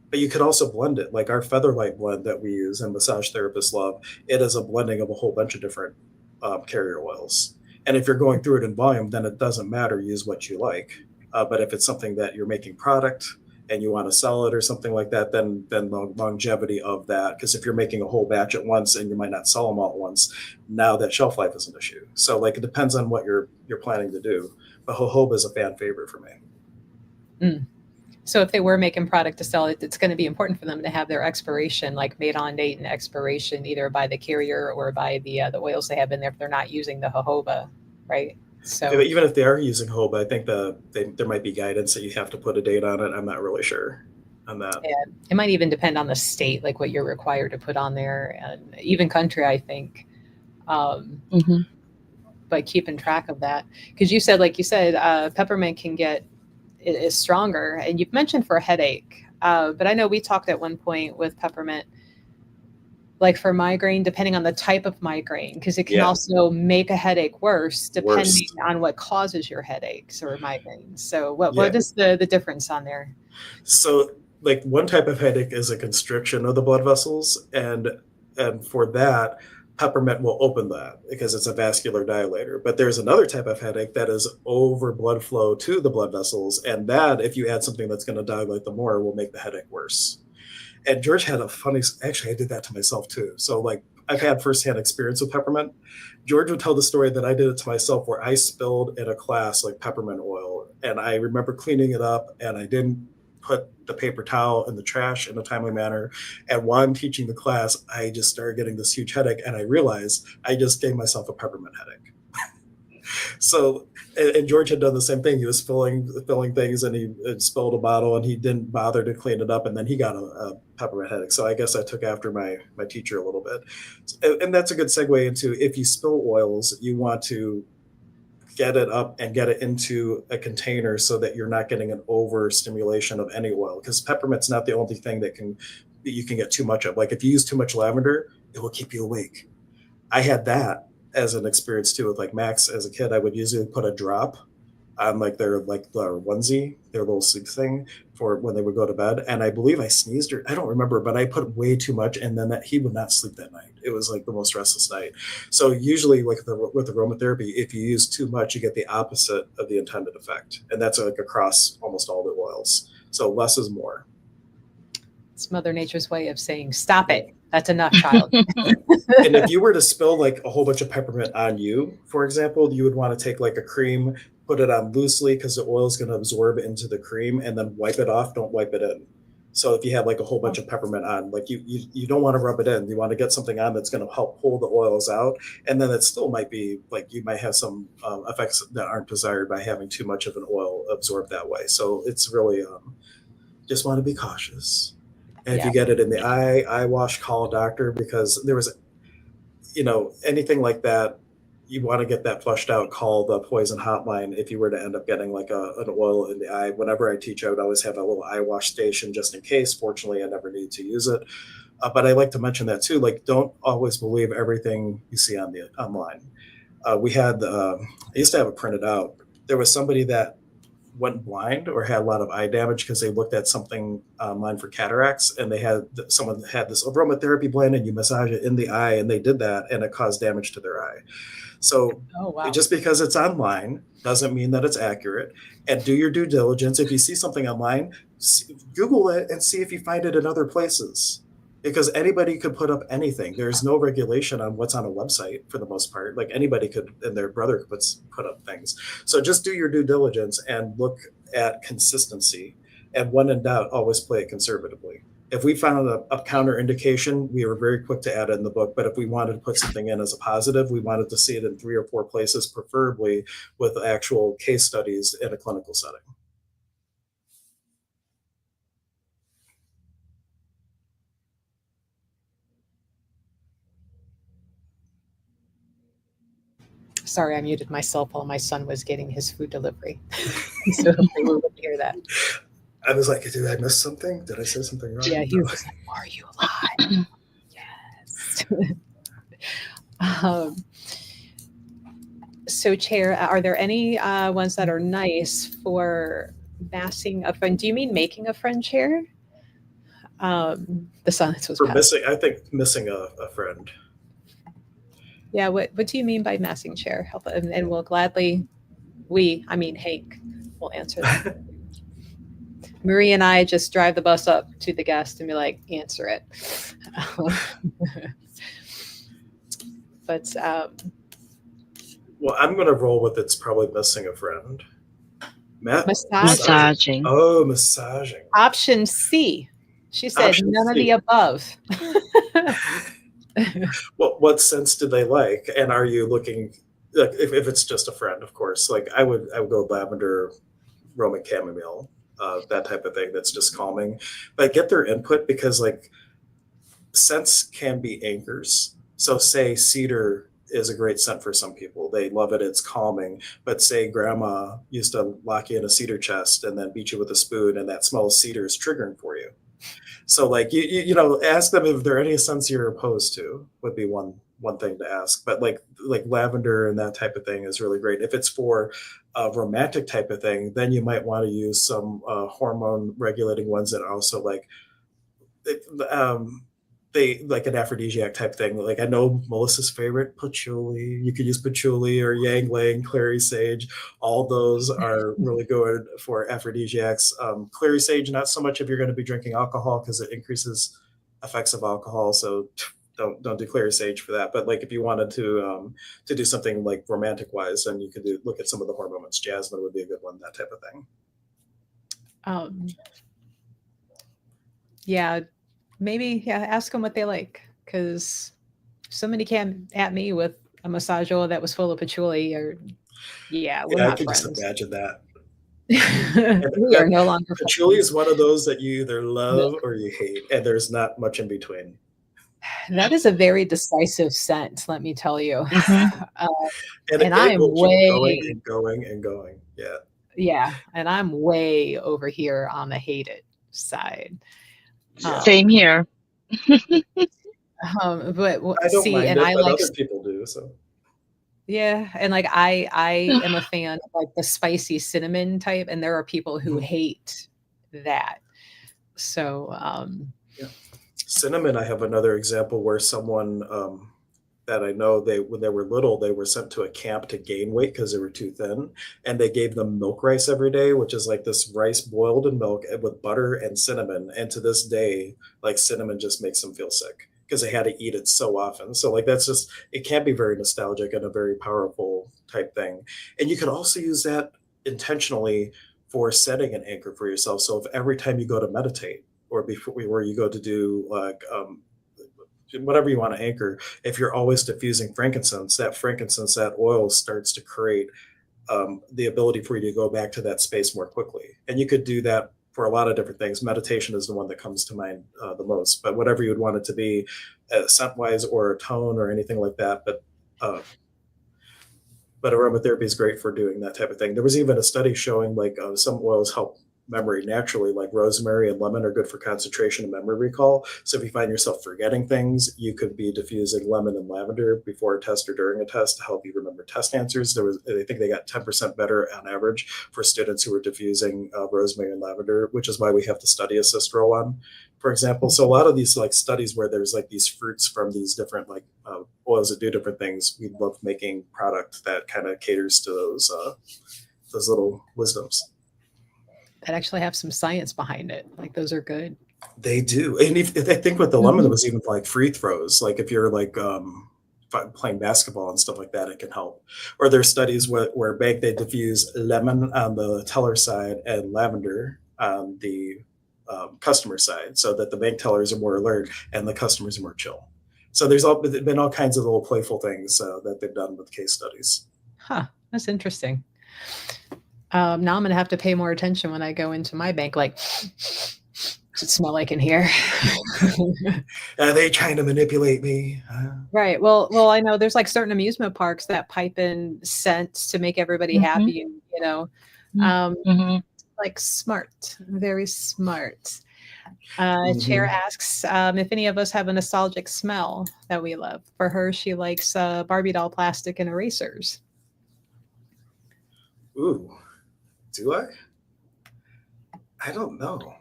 But you could also blend it, like our Featherlight blend that we use and massage therapists love. It is a blending of a whole bunch of different carrier oils. And if you're going through it in volume, then it doesn't matter. Use what you like. But if it's something that you're making product and you want to sell it or something like that, then the longevity of that. Because if you're making a whole batch at once and you might not sell them all at once, now that shelf life is an issue. So like, it depends on what you're planning to do. But jojoba is a fan favorite for me. Mm. So if they were making product to sell it, it's going to be important for them to have their expiration, like made on date and expiration, either by the carrier or by the oils they have in there. If they're not using the jojoba, right? So, Even if they are using jojoba, I think there might be guidance that you have to put a date on it. I'm not really sure on that. and it might even depend on the state, like what you're required to put on there, and even country, I think. Um, Mhm. but keeping track of that, because you said, like you said, peppermint can get is stronger, and you've mentioned for a headache. But I know we talked at one point with peppermint, like for migraine, depending on the type of migraine, because it can Yeah, also make a headache worse depending worst. on what causes your headaches or migraines. So what Yeah. is the difference on there? So like one type of headache is a constriction of the blood vessels, and for that, peppermint will open that because it's a vascular dilator. But there's another type of headache that is over blood flow to the blood vessels, and that, if you add something that's going to dilate them more, will make the headache worse. And George had a funny, actually, I did that to myself too. So, like, I've had firsthand experience with peppermint. George would tell the story that I did it to myself where I spilled in a class like peppermint oil. And I remember cleaning it up and I didn't put the paper towel in the trash in a timely manner. And while I'm teaching the class, I just started getting this huge headache. And I realized I just gave myself a peppermint headache. So, and George had done the same thing. He was filling things, and he had spilled a bottle, and he didn't bother to clean it up, and then he got a peppermint headache. So I guess I took after my teacher a little bit, and that's a good segue into, if you spill oils, you want to get it up and get it into a container so that you're not getting an overstimulation of any oil, because peppermint's not the only thing that you can get too much of. Like if you use too much lavender, it will keep you awake. I had that as an experience too with like Max as a kid. I would usually put a drop on like the onesie, their little sleep thing for when they would go to bed. And I believe I sneezed, or I don't remember, but I put way too much, and then that he would not sleep that night. It was like the most restless night. So usually, like with aromatherapy, if you use too much, you get the opposite of the intended effect, and that's like across almost all the oils. So less is more. It's Mother Nature's way of saying, stop it. That's enough, child. And if you were to spill like a whole bunch of peppermint on you, for example, you would want to take like a cream, put it on loosely because the oil is going to absorb into the cream, and then wipe it off. Don't wipe it in. So if you have like a whole bunch of peppermint on, like you don't want to rub it in. You want to get something on that's going to help pull the oils out, and then it still might be like you might have some effects that aren't desired by having too much of an oil absorbed that way. So it's really just want to be cautious. And if Yeah. you get it in the eye wash, call a doctor, because there was, anything like that, you want to get that flushed out, call the poison hotline if you were to end up getting like an oil in the eye. Whenever I teach, I would always have a little eye wash station just in case. Fortunately, I never need to use it. But I like to mention that too. Like, don't always believe everything you see on the online. I used to have it printed out. There was somebody that went blind or had a lot of eye damage because they looked at something online for cataracts, and they had someone had this aromatherapy blend, and you massage it in the eye, and they did that, and it caused damage to their eye. So Oh, wow. just because it's online doesn't mean that it's accurate. And do your due diligence. If you see something online, Google it and see if you find it in other places, because anybody could put up anything. There's no regulation on what's on a website for the most part. Like anybody could, and their brother could put up things. So just do your due diligence and look at consistency. And when in doubt, always play it conservatively. If we found a counter indication, we were very quick to add it in the book. But if we wanted to put something in as a positive, we wanted to see it in 3 or 4 places, preferably with actual case studies in a clinical setting. Sorry, I muted myself while my son was getting his food delivery. So hopefully we wouldn't hear that. I was like, did I miss something? Did I say something wrong? Yeah, he was just like, are you alive? Yes. um, so, Chair, are there any ones that are nice for massing a friend? Do you mean making a friend, Chair? The silence was For passed. I think missing a friend. Yeah, what do you mean by massing, Chair? Help, and we'll gladly, I mean Hank, will answer that. Marie and I just drive the bus up to the guest and be like, answer it. But Well, I'm going to roll with it's probably missing a friend. Massaging. Oh, massaging. Option C. She said Option none of C. the above. What sense do they like? And are you looking, like, if it's just a friend, of course, like I would go lavender, Roman chamomile, that type of thing that's just calming. But get their input, because like scents can be anchors. So say cedar is a great scent for some people. They love it. It's calming. But say grandma used to lock you in a cedar chest and then beat you with a spoon, and that smell of cedar is triggering for you. So like ask them if there are any scents you're opposed to, would be one thing to ask. But like lavender and that type of thing is really great. If it's for romantic type of thing, then you might want to use some hormone regulating ones that are also like it, they like an aphrodisiac type thing. Like I know Melissa's favorite patchouli. You could use patchouli or ylang, clary sage. All those are really good for aphrodisiacs. Clary sage, not so much if you're going to be drinking alcohol because it increases effects of alcohol. So don't do clary sage for that. But like if you wanted to do something like romantic wise, then you could look at some of the hormones. Jasmine would be a good one. That type of thing. Um, yeah, maybe yeah. Ask them what they like, because somebody came at me with a massage oil that was full of patchouli, or yeah, we're Yeah, I not could just friends. imagine that. And We are that no longer patchouli friends. is one of those that you either No. love or you hate, and there's not much in between. That is a very decisive scent, let me tell you. Mm-hmm. Uh, And and it I'm will keep going way, and going and going. Yeah. yeah, and I'm way over here on the hate it side. Yeah. Same Um, here. but I don't see, mind and it, I but like, other people do. So yeah, and like I am a fan of like the spicy cinnamon type, and there are people who mhm. hate that. So, Yeah. Cinnamon, I have another example where someone that I know, they when they were little, they were sent to a camp to gain weight because they were too thin, and they gave them milk rice every day, which is like this rice boiled in milk with butter and cinnamon. And to this day, like cinnamon just makes them feel sick because they had to eat it so often. So like that's just it can be very nostalgic and a very powerful type thing. And you can also use that intentionally for setting an anchor for yourself. So if every time you go to meditate or before where you go to do like whatever you want to anchor, if you're always diffusing frankincense, that oil starts to create the ability for you to go back to that space more quickly. And you could do that for a lot of different things. Meditation is the one that comes to mind the most, but whatever you would want it to be, scent wise or a tone or anything like that. Uh, but aromatherapy is great for doing that type of thing. There was even a study showing like some oils help memory naturally, like rosemary and lemon are good for concentration and memory recall. So if you find yourself forgetting things, you could be diffusing lemon and lavender before a test or during a test to help you remember test answers. I think they got 10% better on average for students who were diffusing rosemary and lavender, which is why we have the study assist roll on, for example. So a lot of these like studies where there's like these fruits from these different like oils that do different things, we love making product that kind of caters to those little wisdoms. that actually have some science behind it. Like those are good. They do, and if I think with the lemon, it Mhm. was even like free throws. Like if you're like playing basketball and stuff like that, it can help. Or there's studies where they diffuse lemon on the teller side and lavender on the customer side, so that the bank tellers are more alert and the customers are more chill. So been all kinds of little playful things that they've done with case studies. Huh, that's interesting. Now I'm gonna have to pay more attention when I go into my bank. Like, does it smell like in here? Are they trying to manipulate me? Right. Well, I know there's like certain amusement parks that pipe in scents to make everybody Mm-hmm. happy, and um, Mm-hmm. like smart, very smart. Chair Mhm. asks if any of us have a nostalgic smell that we love. For her, she likes Barbie doll plastic and erasers. Ooh, do I? I don't know.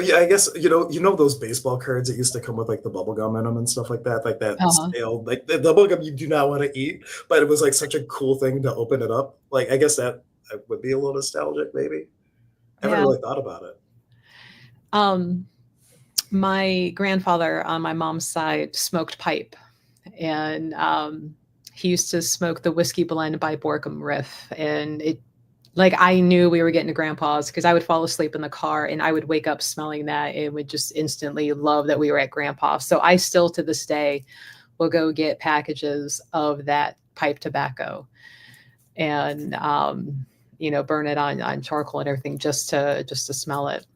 Yeah, I guess you know those baseball cards that used to come with like the bubble gum in them and stuff like that Uh-huh. stale, like the bubble gum you do not want to eat, but it was like such a cool thing to open it up. Like I guess that would be a little nostalgic, maybe. I haven't Yeah. really thought about it. Um, my grandfather on my mom's side smoked pipe, and he used to smoke the whiskey blend by Borkham Riff, and it like I knew we were getting to grandpa's because I would fall asleep in the car and I would wake up smelling that and would just instantly love that we were at grandpa's. So I still to this day will go get packages of that pipe tobacco and burn it on charcoal and everything just to smell it.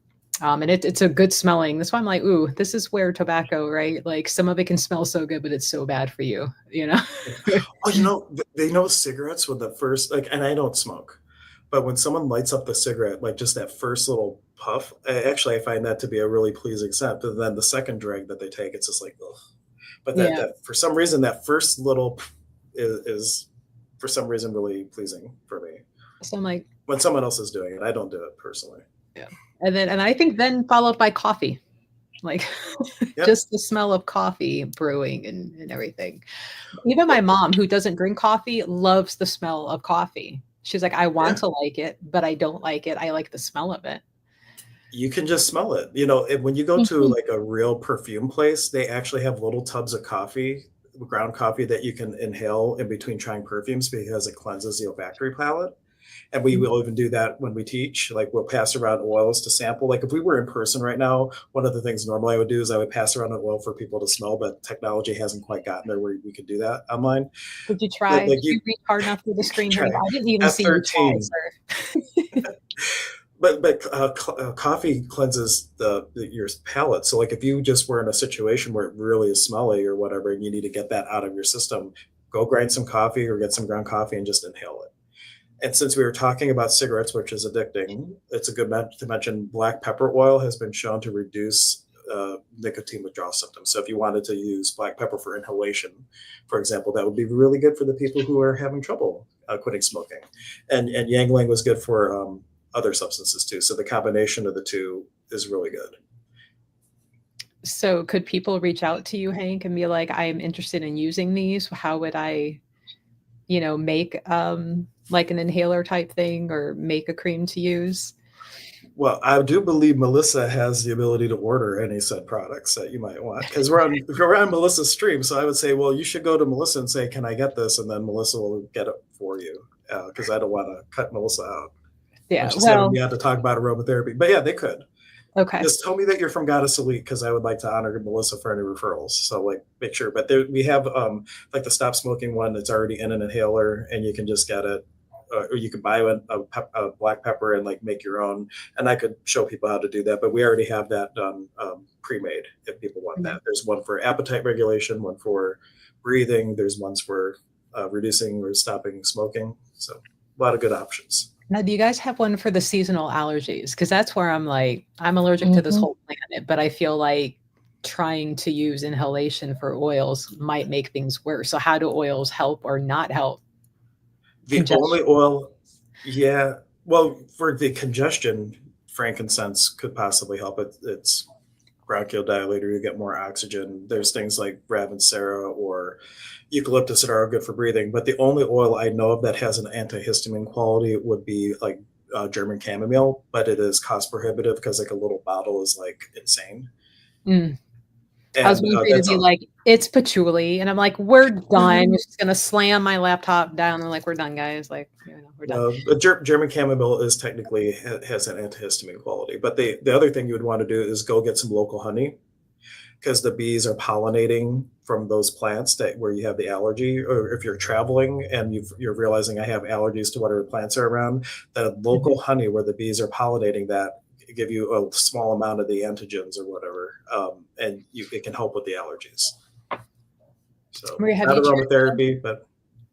And it's a good smelling. That's why I'm like, ooh, this is where tobacco, right? Like some of it can smell so good, but it's so bad for you, you know? Yeah. Oh, they know cigarettes when the first like, and I don't smoke, but when someone lights up the cigarette, like just that first little puff, I find that to be a really pleasing scent. And then the second drag that they take, it's just like, ugh. But Yeah. that for some reason that first little is for some reason really pleasing for me. So I'm like, when someone else is doing it. I don't do it personally. yeah. And I think then followed by coffee. Like Yep. just the smell of coffee brewing and everything. Even my Well, mom, who doesn't drink coffee, loves the smell of coffee. She's like, I want yeah. to like it, but I don't like it. I like the smell of it. You can just smell it. When you go to Mhm. like a real perfume place, they actually have little tubs of coffee, ground coffee that you can inhale in between trying perfumes because it cleanses the olfactory palate. And we Mm. will even do that when we teach. Like we'll pass around oils to sample. Like if we were in person right now, one of the things normally I would do is I would pass around an oil for people to smell, but technology hasn't quite gotten there where we could do that online. Did you But try? like Did you reach hard enough through the screen, honey? try I didn't even see you try, F13. sir. But coffee cleanses your palate. So like if you just were in a situation where it really is smelly or whatever, and you need to get that out of your system, go grind some coffee or get some ground coffee and just inhale it. And since we were talking about cigarettes, which is addicting, it's a good to mention black pepper oil has been shown to reduce nicotine withdrawal symptoms. So if you wanted to use black pepper for inhalation, for example, that would be really good for the people who are having trouble quitting smoking. And Yangling was good for other substances too. So the combination of the two is really good. So could people reach out to you, Hank, and be like, I am interested in using these? How would I, make like an inhaler type thing or make a cream to use? Well, I do believe Melissa has the ability to order any said products that you might want because we're on Melissa's stream. So I would say, well, you should go to Melissa and say, "Can I get this?" And then Melissa will get it for you because I don't want to cut Melissa out when Yeah. she's having Well, me out to talk about aromatherapy. But yeah, they could okay. just tell me that you're from Goddess Elite because I would like to honor Melissa for any referrals. So like, make sure. But there, we have like the stop smoking one that's already in an inhaler, and you can just get it or you could buy a black pepper and like make your own. And I could show people how to do that, but we already have that done pre-made if people want Mhm. that. There's one for appetite regulation, one for breathing. There's ones for reducing or stopping smoking. So a lot of good options. Now, do you guys have one for the seasonal allergies? Because that's where I'm like, I'm allergic to this Mhm. whole planet, but I feel like trying to use inhalation for oils might make things worse. So, how do oils help or not help The only congestion? oil, yeah, well, for the congestion, frankincense could possibly help it. It's bronchodilator, you get more oxygen. There's things like Ravensara or eucalyptus that are good for breathing. But the only oil I know of that has an antihistamine quality would be like German chamomile, but it is cost prohibitive because like a little bottle is like insane. Mm. I was And waiting for you to that's be all. like, it's patchouli. And I'm like, we're done. It's just going to slam my laptop down. And like, we're done, guys. Like, we're done. No, German chamomile is technically has an antihistamine quality, but the other thing you would want to do is go get some local honey because the bees are pollinating from those plants that where you have the allergy, or if you're traveling and you're realizing I have allergies to whatever plants are around, the Mhm. local honey where the bees are pollinating that give you a small amount of the antigens or whatever, and it can help with the allergies. So Maria, have not you tried? aromatherapy, but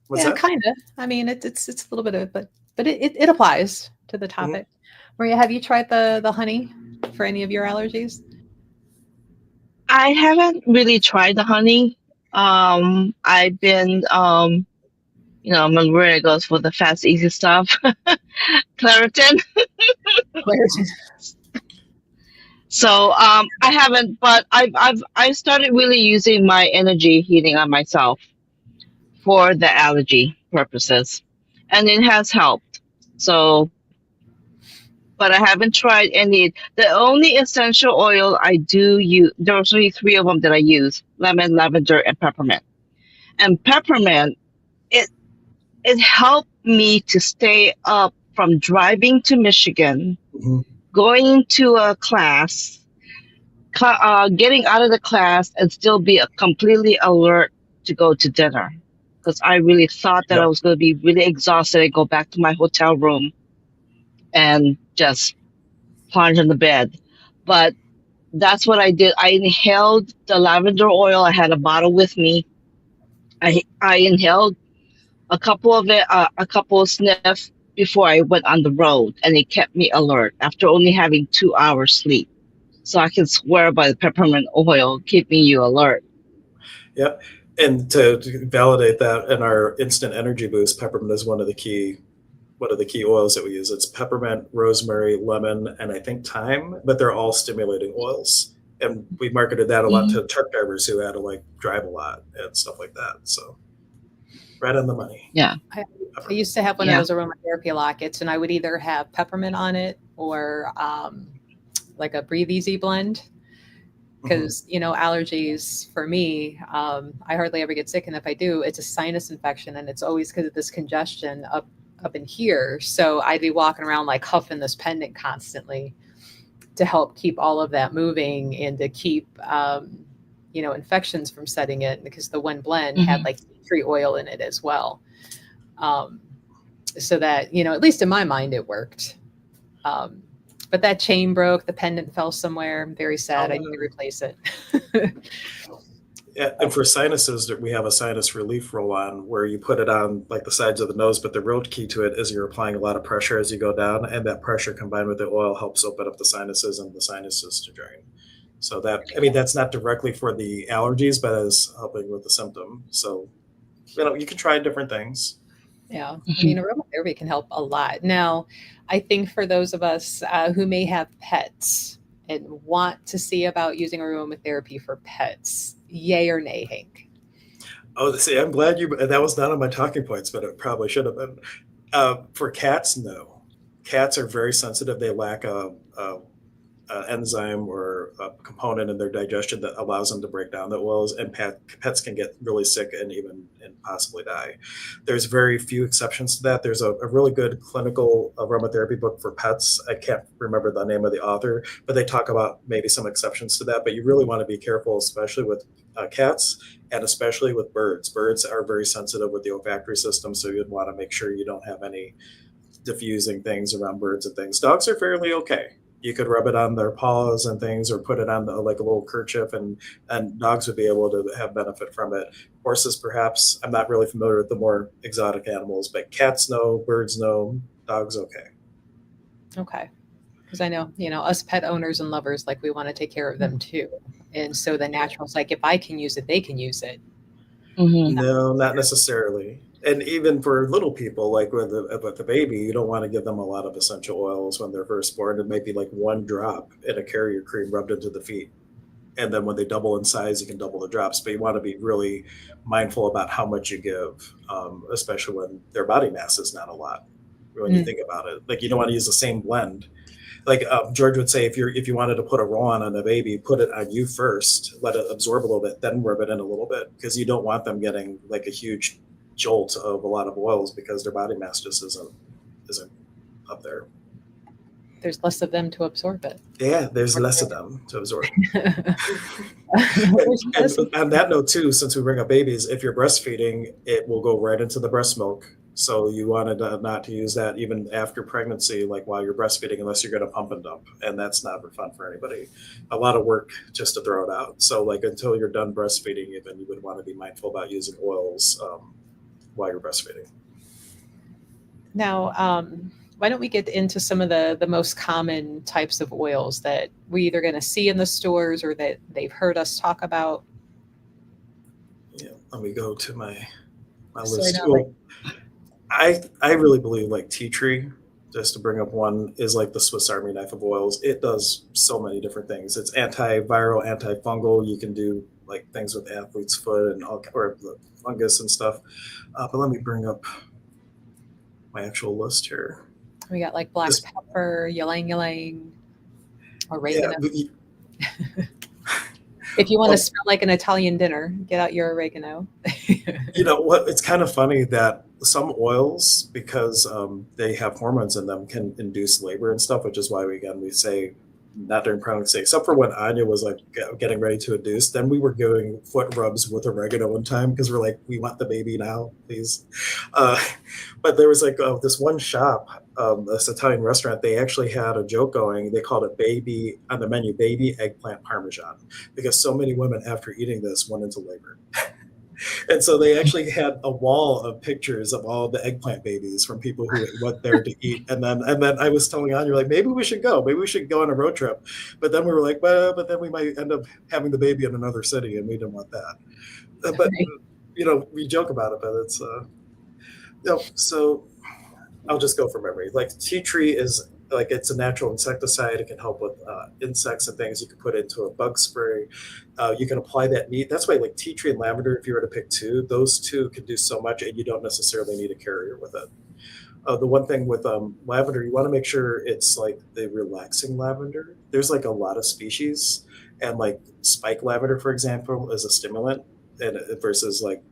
what's Yeah, that? kind of. I mean, it's a little bit of, but it applies to the Mhm. topic. Maria, have you tried the honey for any of your allergies? I haven't really tried the honey. I've been, Maria goes for the fast, easy stuff. Claritin. Claritin. So I haven't, but I started really using my energy heating on myself for the allergy purposes, and it has helped. So, but I haven't tried any. The only essential oil I do use, there's only three of them that I use: lemon, lavender, and peppermint. And peppermint, it it helped me to stay up from driving to Michigan, Mhm. going to a class, getting out of the class, and still be completely alert to go to dinner. Because I really thought that I Yep. was going to be really exhausted and go back to my hotel room and just plunge in the bed. But that's what I did. I inhaled the lavender oil. I had a bottle with me. I inhaled a couple of sniffs before I went on the road, and it kept me alert after only having 2 hours sleep. So I can swear by the peppermint oil keeping you alert. Yep. And to validate that in our instant energy boost, peppermint is one of the key one of the key oils that we use. It's peppermint, rosemary, lemon, and I think thyme, but they're all stimulating oils. And we marketed that a lot Hmm. to truck drivers who had to like drive a lot and stuff like that. So right on the money. Yeah. I, I Peppermint. used to have one of Yeah. those aromatherapy lockets, and I would either have peppermint on it or like a Breathe Easy blend. Hmm. Because allergies for me, I hardly ever get sick, and if I do, it's a sinus infection, and it's always because of this congestion up in here. So I'd be walking around like huffing this pendant constantly to help keep all of that moving and to keep infections from setting in, because the one blend had Hmm. like tea tree oil in it as well. um, so that at least in my mind it worked. um, but that chain broke, the pendant fell somewhere. I'm very sad, I Oh, need to replace it. yeah, and for sinuses, we have a sinus relief roll on where you put it on like the sides of the nose, but the real key to it is you're applying a lot of pressure as you go down, and that pressure combined with the oil helps open up the sinuses and the sinuses to drain. So that, I mean, that's not directly for the allergies, but is helping with the symptom. So you can try different things. Yeah, I Hmm. mean, aromatherapy can help a lot. Now, I think for those of us who may have pets and want to see about using aromatherapy for pets, yay or nay, Hank? Oh, see, I'm glad you. That was not on my talking points, but it probably should have been. For cats, no. Cats are very sensitive. They lack a enzyme or a component in their digestion that allows them to break down the oils, and pets can get really sick and even and possibly die. There's very few exceptions to that. There's a really good clinical aromatherapy book for pets. I can't remember the name of the author, but they talk about maybe some exceptions to that. But you really want to be careful, especially with cats and especially with birds. Birds are very sensitive with the olfactory system, so you'd want to make sure you don't have any diffusing things around birds and things. Dogs are fairly okay. You could rub it on their paws and things, or put it on like a little kerchief, and dogs would be able to have benefit from it. Horses, perhaps. I'm not really familiar with the more exotic animals, but cats no, birds no, dogs okay. Okay. Because I know, us pet owners and lovers, like we want to take care of them too. And so the Yeah. natural's like, if I can use it, they can use it. Hmm. No, not necessarily. And even for little people, like with the baby, you don't want to give them a lot of essential oils when they're first born. It might be like one drop in a carrier cream rubbed into the feet, and then when they double in size, you can double the drops. But you want to be really mindful about how much you give, especially when their body mass is not a lot. When you Mm. think about it, like you don't want to use the same blend. Like George would say, if you wanted to put a roll on a baby, put it on you first, let it absorb a little bit, then rub it in a little bit, because you don't want them getting like a huge jolt of a lot of oils because their body mass just isn't up there. There's less of them to absorb it. Yeah, there's less of them to absorb. and, There's and less of on that note too, since we bring up babies, if you're breastfeeding, it will go right into the breast milk. So you wanted not to use that even after pregnancy, like while you're breastfeeding, unless you're going to pump and dump, and that's not fun for anybody. A lot of work just to throw it out. So like until you're done breastfeeding, even you would want to be mindful about using oils while you're breastfeeding. Now, why don't we get into some of the most common types of oils that we either going to see in the stores or that they've heard us talk about? Yeah, let me go to my So I list. know, like, Well, I really believe like tea tree, just to bring up one, is like the Swiss Army knife of oils. It does so many different things. It's antiviral, antifungal. You can do like things with athlete's foot and all, or the fungus and stuff. But let me bring up my actual list here. we got like black This, pepper, ylang ylang, yeah, oregano. If you want to well, smell like an Italian dinner, get out your oregano. you know what? It's kind of funny that some oils, because they have hormones in them, can induce labor and stuff, which is why we say not during pregnancy, except for when Anya was like getting ready to induce. Then we were doing foot rubs with oregano one time because we're like, we want the baby now, please. Uh, but there was like this one shop, this Italian restaurant. They actually had a joke going. They called it baby on the menu, baby eggplant parmesan, because so many women after eating this went into labor. And so they actually had a wall of pictures of all the eggplant babies from people who went there to eat. And then I was telling Anya, like, maybe we should go. Maybe we should go on a road trip. But then we were like, well, but then we might end up having the baby in another city, and we didn't want that. But Right. we joke about it, but it's so I'll just go from memory. Like tea tree is like it's a natural insecticide. It can help with insects and things. You can put it into a bug spray. You can apply that neat. That's why like tea tree and lavender. If you were to pick two, those two can do so much, and you don't necessarily need a carrier with it. The one thing with lavender, you want to make sure it's like the relaxing lavender. There's like a lot of species, and like spike lavender, for example, is a stimulant, and versus like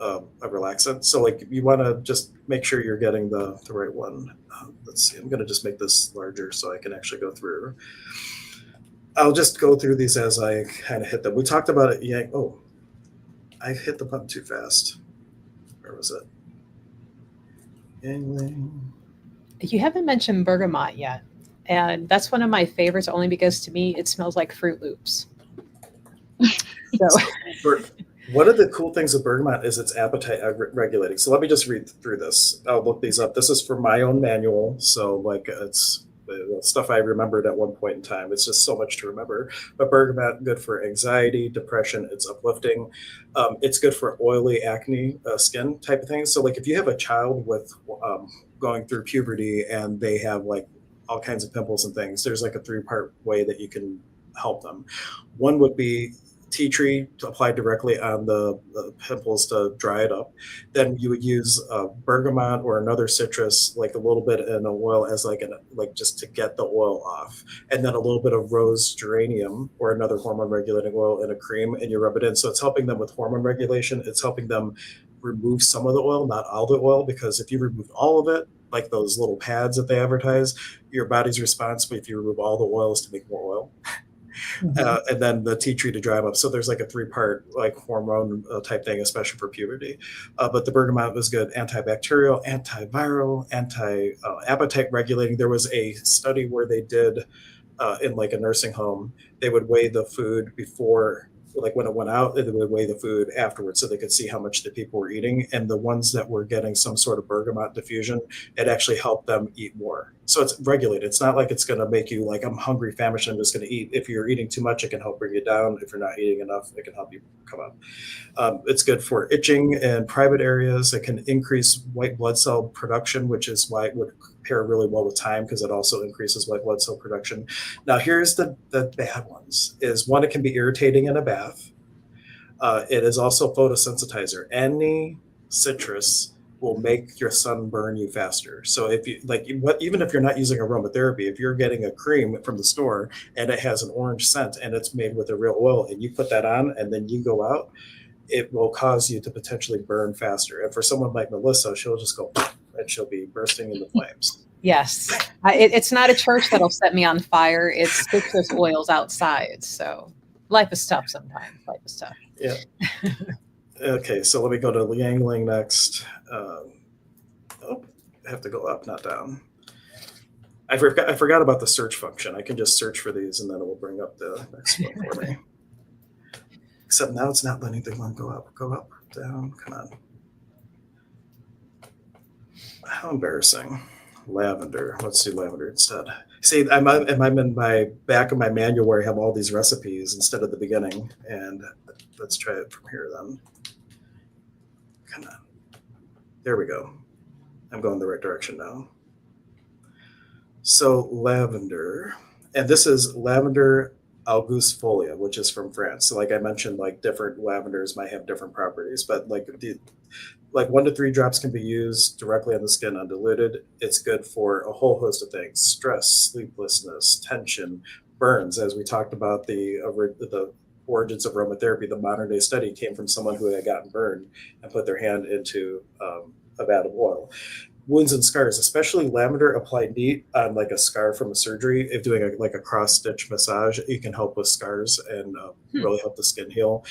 a relaxant. So like you want to just make sure you're getting the right one. Let's see. I'm gonna just make this larger so I can actually go through. I'll just go through these as I kind of hit them. We talked about it. Yeah. Oh, I hit the button too fast. Where was it? Yangling. You haven't mentioned bergamot yet, and that's one of my favorites only because to me it smells like Fruit Loops. So So, one of the cool things with bergamot is its appetite regulating. So let me just read through this. I'll look these up. This is from my own manual, so like it's stuff I remembered at one point in time. It's just so much to remember. But bergamot good for anxiety, depression. It's uplifting. It's good for oily acne skin type of things. So like if you have a child with going through puberty and they have like all kinds of pimples and things, there's like a three-part way that you can help them. One would be tea tree to apply directly on the pimples to dry it up. Then you would use bergamot or another citrus, like a little bit in a oil as like just to get the oil off, and then a little bit of rose geranium or another hormone regulating oil in a cream, and you rub it in. So it's helping them with hormone regulation. It's helping them remove some of the oil, not all the oil, because if you remove all of it, like those little pads that they advertise, your body's response, if you remove all the oil, is to make more oil. Mhm. And then the tea tree to dry them up. So there's like a three-part like hormone type thing, especially for puberty. But the bergamot was good, antibacterial, antiviral, anti appetite regulating. There was a study where they did in like a nursing home, they would weigh the food before, like when it went out, they would weigh the food afterwards so they could see how much the people were eating. And the ones that were getting some sort of bergamot diffusion, it actually helped them eat more. So it's regulated. It's not like it's going to make you like, I'm hungry, famished, I'm just going to eat. If you're eating too much, it can help bring you down. If you're not eating enough, it can help you come up. It's good for itching in private areas. It can increase white blood cell production, which is why it would pair really well with thyme because it also increases white blood cell production. Now, here's the bad ones: is one, it can be irritating in a bath. It is also photosensitizer. Any citrus will make your sun burn you faster. So if you like, even if you're not using aromatherapy, if you're getting a cream from the store and it has an orange scent and it's made with a real oil, and you put that on and then you go out, it will cause you to potentially burn faster. And for someone like Melissa, she'll just go and she'll be bursting into flames. yes, it's not a church that'll set me on fire. It's citrus oils outside. So life is tough sometimes. Life is tough. Yeah. Okay, so let me go to Liangling next. Oh, I have to go up, not down. I forgot about the search function. I can just search for these and then it will bring up the next one for me. Except now it's not letting the one go up. Go up, down, come on. How embarrassing. Lavender. Let's do lavender instead. See, I'm in my back of my manual where I have all these recipes instead of the beginning. And let's try it from here then. Come on. There we go. I'm going the right direction now. So lavender, and this is lavender augustifolia, which is from France. So like I mentioned, like different lavenders might have different properties, but like 1 to 3 drops can be used directly on the skin undiluted. It's good for a whole host of things: stress, sleeplessness, tension, burns. As we talked about the origins of aromatherapy, the modern day study came from someone who had gotten burned and put their hand into a vat of oil. Wounds and scars, especially lavender applied neat on like a scar from a surgery. If doing like a cross stitch massage, it can help with scars and really help the skin heal.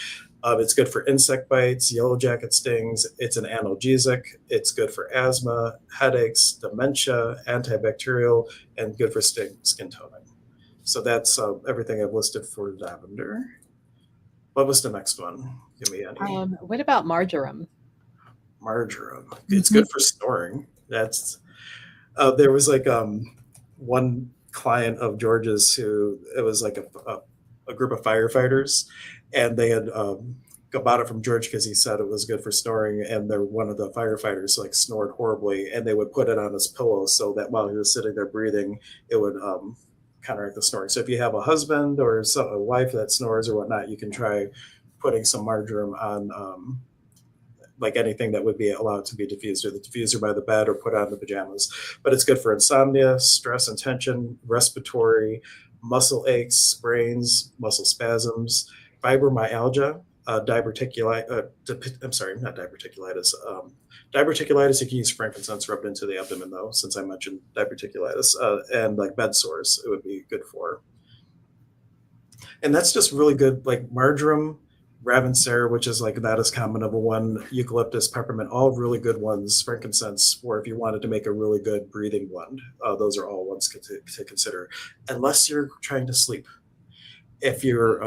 It's good for insect bites, yellow jacket stings. It's an analgesic. It's good for asthma, headaches, dementia, antibacterial, and good for skin toning. So that's everything I've listed for lavender. What was the next one? Give me any. What about marjoram? Marjoram. It's Mhm. good for storing. That's there was like one client of George's who it was like a group of firefighters, and they had bought it from George because he said it was good for snoring, and they're one of the firefighters like snored horribly, and they would put it on his pillow so that while he was sitting there breathing, it would counteract the snoring. So if you have a husband or a wife that snores or whatnot, you can try putting some marjoram on like anything that would be allowed to be diffused, or the diffuser by the bed, or put on the pajamas. But it's good for insomnia, stress and tension, respiratory, muscle aches, sprains, muscle spasms, fibromyalgia, I'm sorry, not diverticulitis. Diverticulitis, you can use frankincense rubbed into the abdomen, though, since I mentioned diverticulitis, and like bed sores, it would be good for. And that's just really good, like marjoram, ravintsara, which is like not as common of a one, eucalyptus, peppermint, all really good ones, frankincense, or if you wanted to make a really good breathing blend, those are all ones to consider, unless you're trying to sleep. If you're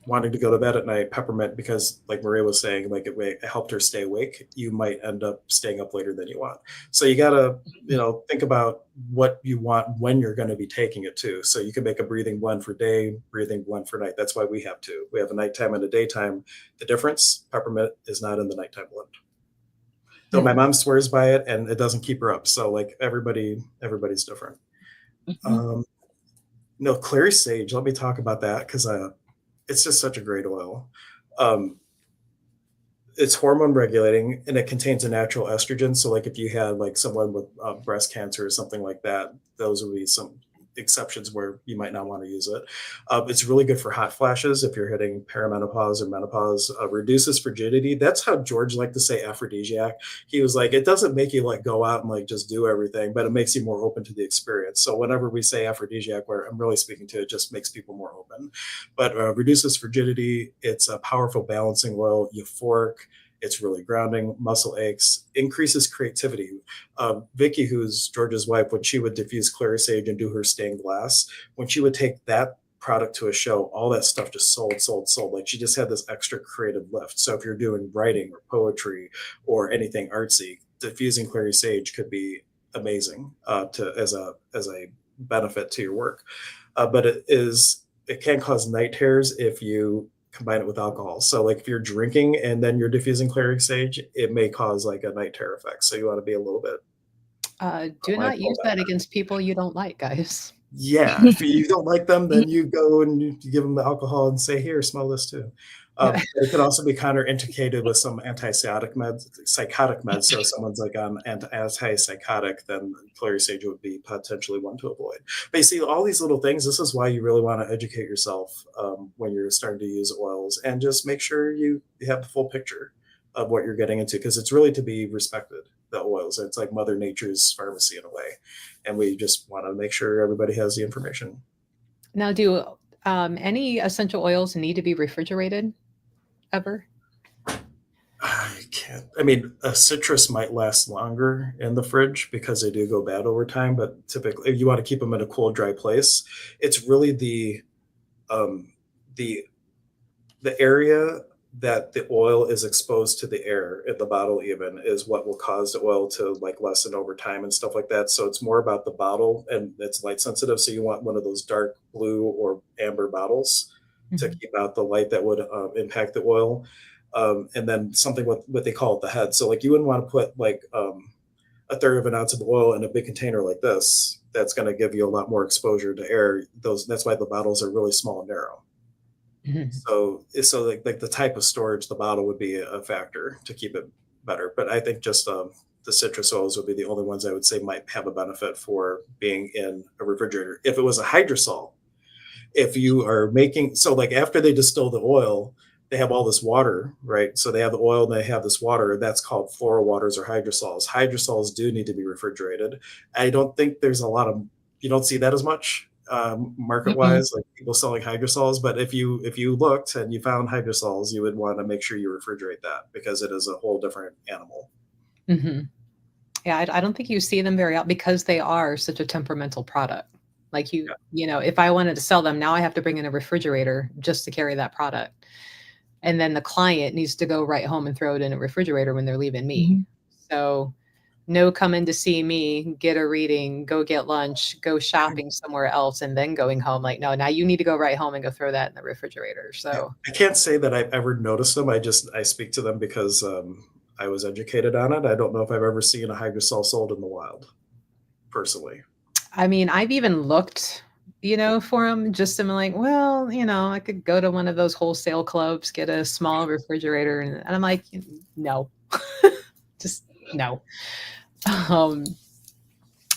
wanting to go to bed at night, peppermint, because like Maria was saying, like it helped her stay awake, you might end up staying up later than you want. So you got to, think about what you want when you're going to be taking it too. So you can make a breathing blend for day, breathing blend for night. That's why we have two. We have a nighttime and a daytime. The difference, peppermint is not in the nighttime blend. Though my mom swears by it and it doesn't keep her up. So like everybody's different. No, clary sage. Let me talk about that because it's just such a great oil. It's hormone regulating, and it contains a natural estrogen. So like if you had like someone with breast cancer or something like that, those would be some exceptions where you might not want to use it. It's really good for hot flashes if you're hitting perimenopause or menopause. Reduces frigidity. That's how George liked to say aphrodisiac. He was like, it doesn't make you like go out and like just do everything, but it makes you more open to the experience. So whenever we say aphrodisiac, where I'm really speaking to, it just makes people more open. But reduces frigidity. It's a powerful balancing oil, euphoric. It's really grounding, muscle aches, increases creativity. Vicky, who's George's wife, when she would diffuse clary sage and do her stained glass, when she would take that product to a show, all that stuff just sold. Like she just had this extra creative lift. So if you're doing writing or poetry or anything artsy, diffusing clary sage could be amazing as a benefit to your work. But it can cause night terrors if you combine it with alcohol. So like if you're drinking and then you're diffusing clary sage, it may cause like a night terror effect. So you want to be a little bit Do not mindful use of that that. against people you don't like, guys. Yeah, if you don't like them, then you go and you give them the alcohol and say, "Here, smell this too." But it could also be contraindicated with some psychotic meds. So if someone's like on antipsychotic, then clary sage would be potentially one to avoid. But you see, all these little things. This is why you really want to educate yourself when you're starting to use oils, and just make sure you have the full picture of what you're getting into, because it's really to be respected. The oils, it's like Mother Nature's pharmacy in a way, and we just want to make sure everybody has the information. Now, do any essential oils need to be refrigerated ever? I can't. I mean, a citrus might last longer in the fridge because they do go bad over time. But typically, if you want to keep them in a cool, dry place, it's really um, the the area that the oil is exposed to the air in the bottle even is what will cause the oil to like lessen over time and stuff like that. So it's more about the bottle, and it's light sensitive. So you want one of those dark blue or amber bottles to Mhm. keep out the light that would impact the oil. And then something with what they call it the head. So like you wouldn't want to put like a third of an ounce of oil in a big container like this. That's going to give you a lot more exposure to air. That's why the bottles are really small and narrow. Mhm. So like the type of storage, the bottle would be a factor to keep it better. But I think just the citrus oils would be the only ones I would say might have a benefit for being in a refrigerator. If it was a hydrosol, if you are making, so like after they distill the oil, they have all this water, right? So they have the oil and they have this water that's called floral waters or hydrosols. Hydrosols do need to be refrigerated. I don't think there's a lot of, you don't see that as much market Mm-mm. wise, like people selling hydrosols. But if you looked and you found hydrosols, you would want to make sure you refrigerate that because it is a whole different animal. Mhm. Yeah, I don't think you see them very out because they are such a temperamental product. Like Yeah. if I wanted to sell them, now I have to bring in a refrigerator just to carry that product. And then the client needs to go right home and throw it in a refrigerator when they're leaving me. Mhm. So No, come in to see me, get a reading, go get lunch, go shopping somewhere else, and then going home. Like, no, now you need to go right home and go throw that in the refrigerator. Yeah, So, I can't say that I've ever noticed them. I speak to them because I was educated on it. I don't know if I've ever seen a hydrosol sold in the wild, personally. I mean, I've even looked, for them just to be like, well, I could go to one of those wholesale clubs, get a small refrigerator, and I'm like, no, just no. Um,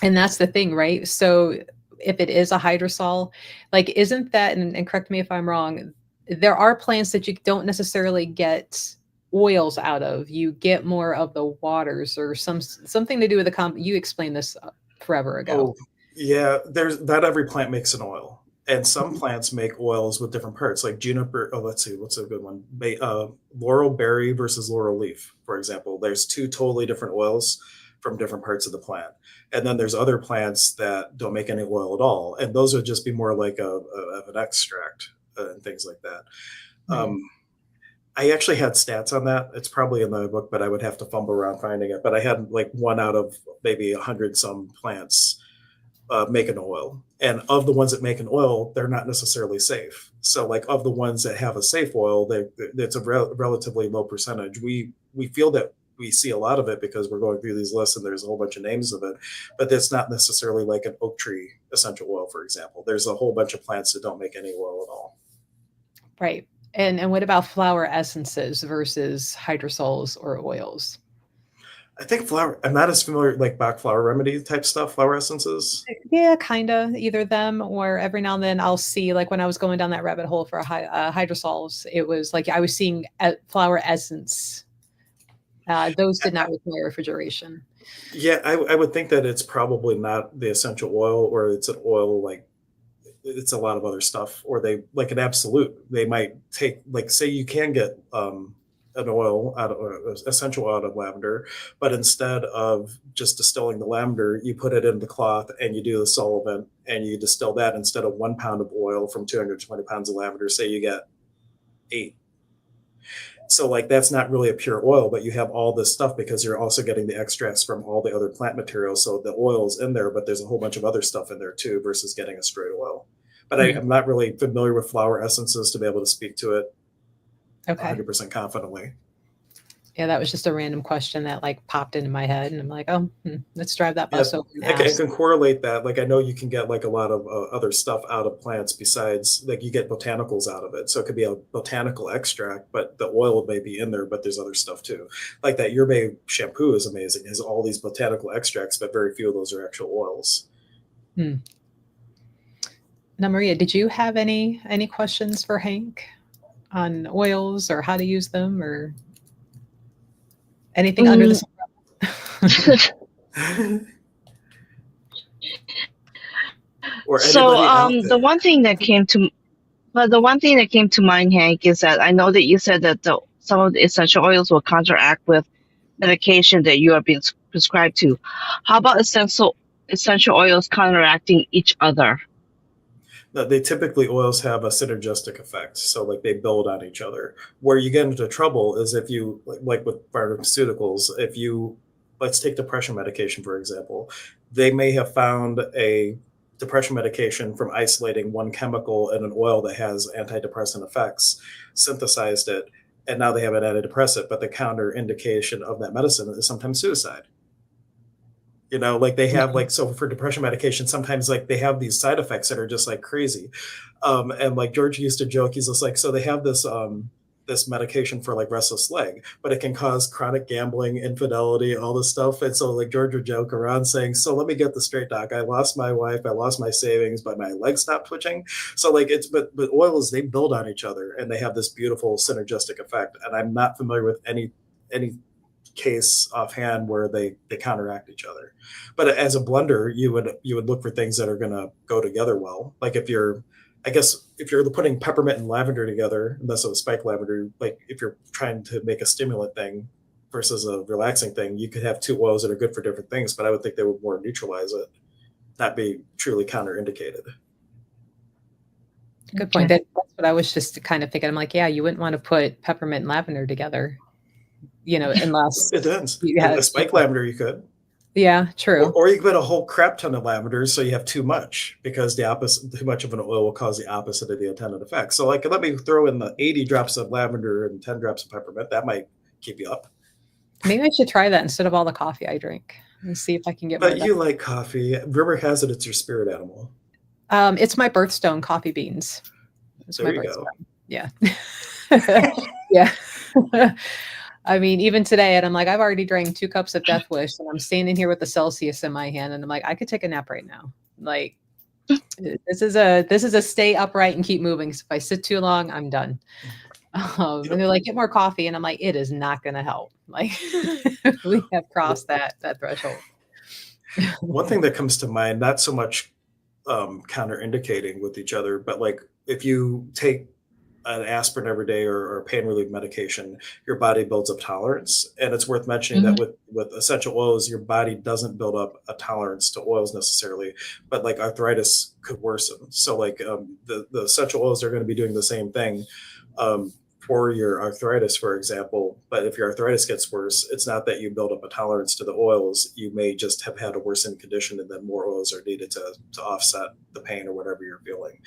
and that's the thing, right? So if it is a hydrosol, like, isn't that, and correct me if I'm wrong, there are plants that you don't necessarily get oils out of. You get more of the waters or something to do with the you explained this forever ago. Oh, yeah. There's not every plant makes an oil, and some Mhm. plants make oils with different parts, like juniper. Oh, let's see, what's a good one? Laurel berry versus laurel leaf, for example. There's two totally different oils from different parts of the plant, and then there's other plants that don't make any oil at all, and those would just be more like of an extract and things like that. Right. Um, I actually had stats on that. It's probably in the book, but I would have to fumble around finding it. But I had like one out of maybe 100 some plants make an oil. And of the ones that make an oil, they're not necessarily safe. So, like of the ones that have a safe oil, it's a relatively low percentage. We feel that we see a lot of it because we're going through these lists and there's a whole bunch of names of it, but it's not necessarily like an oak tree essential oil, for example. There's a whole bunch of plants that don't make any oil at all. Right. And what about flower essences versus hydrosols or oils? I think flower. I'm not as familiar like Bach flower remedy type stuff. Flower essences. Yeah, kinda, either them or every now and then I'll see, like, when I was going down that rabbit hole for hydrosols, it was like I was seeing flower essence. Those did not require refrigeration. Yeah, I would think that it's probably not the essential oil, or it's an oil like it's a lot of other stuff, or they like an absolute. They might take like say you can get an oil out of essential oil out of lavender, but instead of just distilling the lavender, you put it in the cloth and you do the solvent and you distill that instead of 1 pound of oil from 220 pounds of lavender. Say you get 8. So like that's not really a pure oil, but you have all this stuff because you're also getting the extracts from all the other plant materials. So the oil's in there, but there's a whole bunch of other stuff in there too versus getting a straight oil. But Hmm. I'm not really familiar with flower essences to be able to speak to it Okay. 100% confidently. Yeah, that was just a random question that like popped into my head, and I'm like, oh, let's drive that Yeah, bus over and I ask. can correlate that. Like I know you can get like a lot of other stuff out of plants besides like you get botanicals out of it. So it could be a botanical extract, but the oil may be in there, but there's other stuff too. Like that Yerba shampoo is amazing. It has all these botanical extracts, but very few of those are actual oils. Hmm. Now, Maria, did you have any questions for Hank on oils or how to use them or anything under the Mm, sun? Or so anybody out the one there. thing that came to But the one thing that came to mind, Hank, is that I know that you said that some of the essential oils will counteract with medication that you are being prescribed to. How about essential oils counteracting each other? No, they typically oils have a synergistic effect, so like they build on each other. Where you get into trouble is if you like with pharmaceuticals, if you let's take depression medication for example, they may have found a depression medication from isolating one chemical in an oil that has antidepressant effects, synthesized it, and now they have an antidepressant, but the counter indication of that medicine is sometimes suicide. Like they have like so for depression medication sometimes like they have these side effects that are just like crazy. And like George used to joke, he's just like, so they have this medication for like restless leg, but it can cause chronic gambling, infidelity, all this stuff. And so like George would joke around saying, so let me get this straight, doc, I lost my wife, I lost my savings, but my legs stopped twitching. So like it's but oils, they build on each other and they have this beautiful synergistic effect, and I'm not familiar with any case offhand where they counteract each other. But as a blender, you would look for things that are going to go together well. Like if you're, I guess if you're putting peppermint and lavender together, unless it was spike lavender, like if you're trying to make a stimulant thing versus a relaxing thing, you could have two oils that are good for different things. But I would think they would more neutralize it, not be truly counterindicated. Good point. Okay. That's what I was just kind of thinking. I'm like, yeah, you wouldn't want to put peppermint and lavender together, unless It depends. you A had, spike lavender you could. Yeah, true. Or you can put a whole crap ton of lavender, so you have too much, because the opposite, too much of an oil will cause the opposite of the intended effect. So, like, let me throw in the 80 drops of lavender and 10 drops of peppermint. That might keep you up. Maybe I should try that instead of all the coffee I drink and see if I can get more But done. you like coffee. Rumor has it it's your spirit animal. It's my birthstone, coffee beans. It's There my you go. birthstone. Yeah. Yeah. I mean, even today, and I'm like, I've already drank 2 cups of Death Wish, and I'm standing here with the Celsius in my hand, and I'm like, I could take a nap right now. Like, this is a stay upright and keep moving. 'Cause if I sit too long, I'm done. You And know, they're like, get more coffee, and I'm like, it is not going to help. Like, we have crossed that threshold. one thing that comes to mind, not so much counterindicating with each other, but like if you take an aspirin every day, or pain relief medication, your body builds up tolerance. And it's worth mentioning that Mhm. with essential oils, your body doesn't build up a tolerance to oils necessarily, but like arthritis could worsen. So like the essential oils are going to be doing the same thing. For your arthritis, for example. But if your arthritis gets worse, it's not that you build up a tolerance to the oils. You may just have had a worsened condition, and then more oils are needed to offset the pain or whatever you're feeling.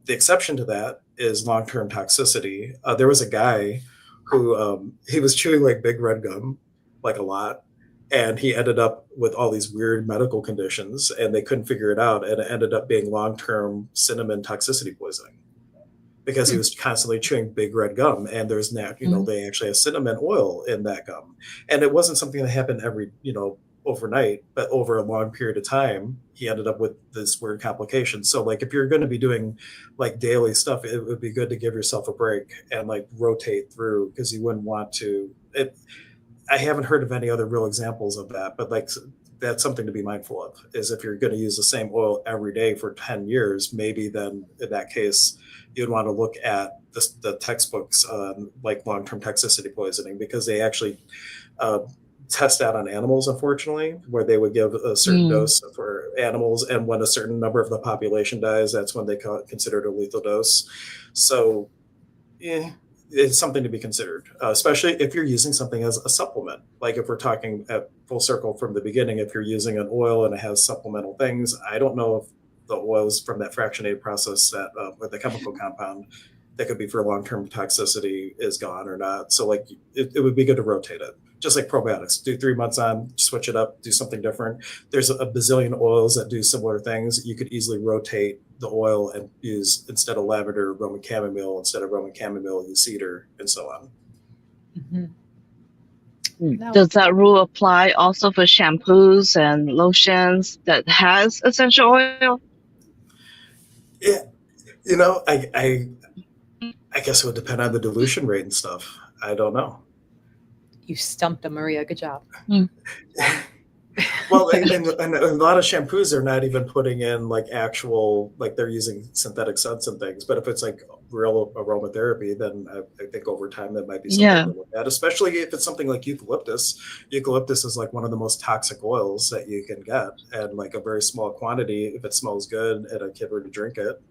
The exception to that is long-term toxicity. There was a guy who he was chewing like big red gum, like a lot, and he ended up with all these weird medical conditions, and they couldn't figure it out, and it ended up being long-term cinnamon toxicity poisoning because he Hmm. was constantly chewing big red gum, and there's now, Mhm. they actually have cinnamon oil in that gum. And it wasn't something that happened every, overnight, but over a long period of time he ended up with this weird complication. So like if you're going to be doing like daily stuff, it would be good to give yourself a break and like rotate through, because you wouldn't want to it. I haven't heard of any other real examples of that, but like that's something to be mindful of. Is if you're going to use the same oil every day for 10 years, maybe then in that case you'd want to look at the textbooks on like long-term toxicity poisoning, because they actually uh, test that on animals, unfortunately, where they would give a certain Mm. dose for animals, and when a certain number of the population dies, that's when they consider it a lethal dose. So yeah, it's something to be considered, especially if you're using something as a supplement. Like if we're talking at full circle from the beginning, if you're using an oil and it has supplemental things, I don't know if the oils from that fractionated process, that or the chemical compound that could be for long-term toxicity, is gone or not. So like it would be good to rotate it. Just like probiotics, do 3 months on, switch it up, do something different. There's a bazillion oils that do similar things. You could easily rotate the oil and use, instead of lavender, Roman chamomile; instead of Roman chamomile, use cedar, and so on. Mhm. No, Does that rule apply also for shampoos and lotions that has essential oil? Yeah, I guess it would depend on the dilution rate and stuff. I don't know. you stumped them, Maria. Good job. Mm. Well, and a lot of shampoos are not even putting in like actual, like they're using synthetic scents and things. But if it's like real aromatherapy, then I think over time that might be something Yeah. to look at, especially if it's something like eucalyptus. Eucalyptus is like one of the most toxic oils that you can get, and like a very small quantity, if it smells good and a kid were to drink it,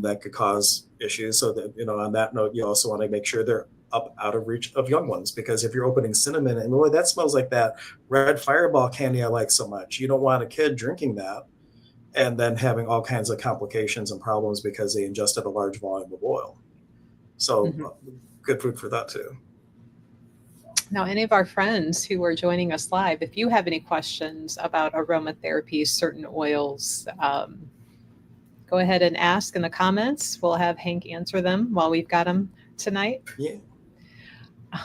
that could cause issues. So that, on that note, you also want to make sure they're up out of reach of young ones, because if you're opening cinnamon and boy, that smells like that red fireball candy I like so much, you don't want a kid drinking that and then having all kinds of complications and problems because they ingested a large volume of oil. So Mhm. good food for that too. Now, any of our friends who are joining us live, if you have any questions about aromatherapy, certain oils, go ahead and ask in the comments. We'll have Hank answer them while we've got him tonight. Yeah.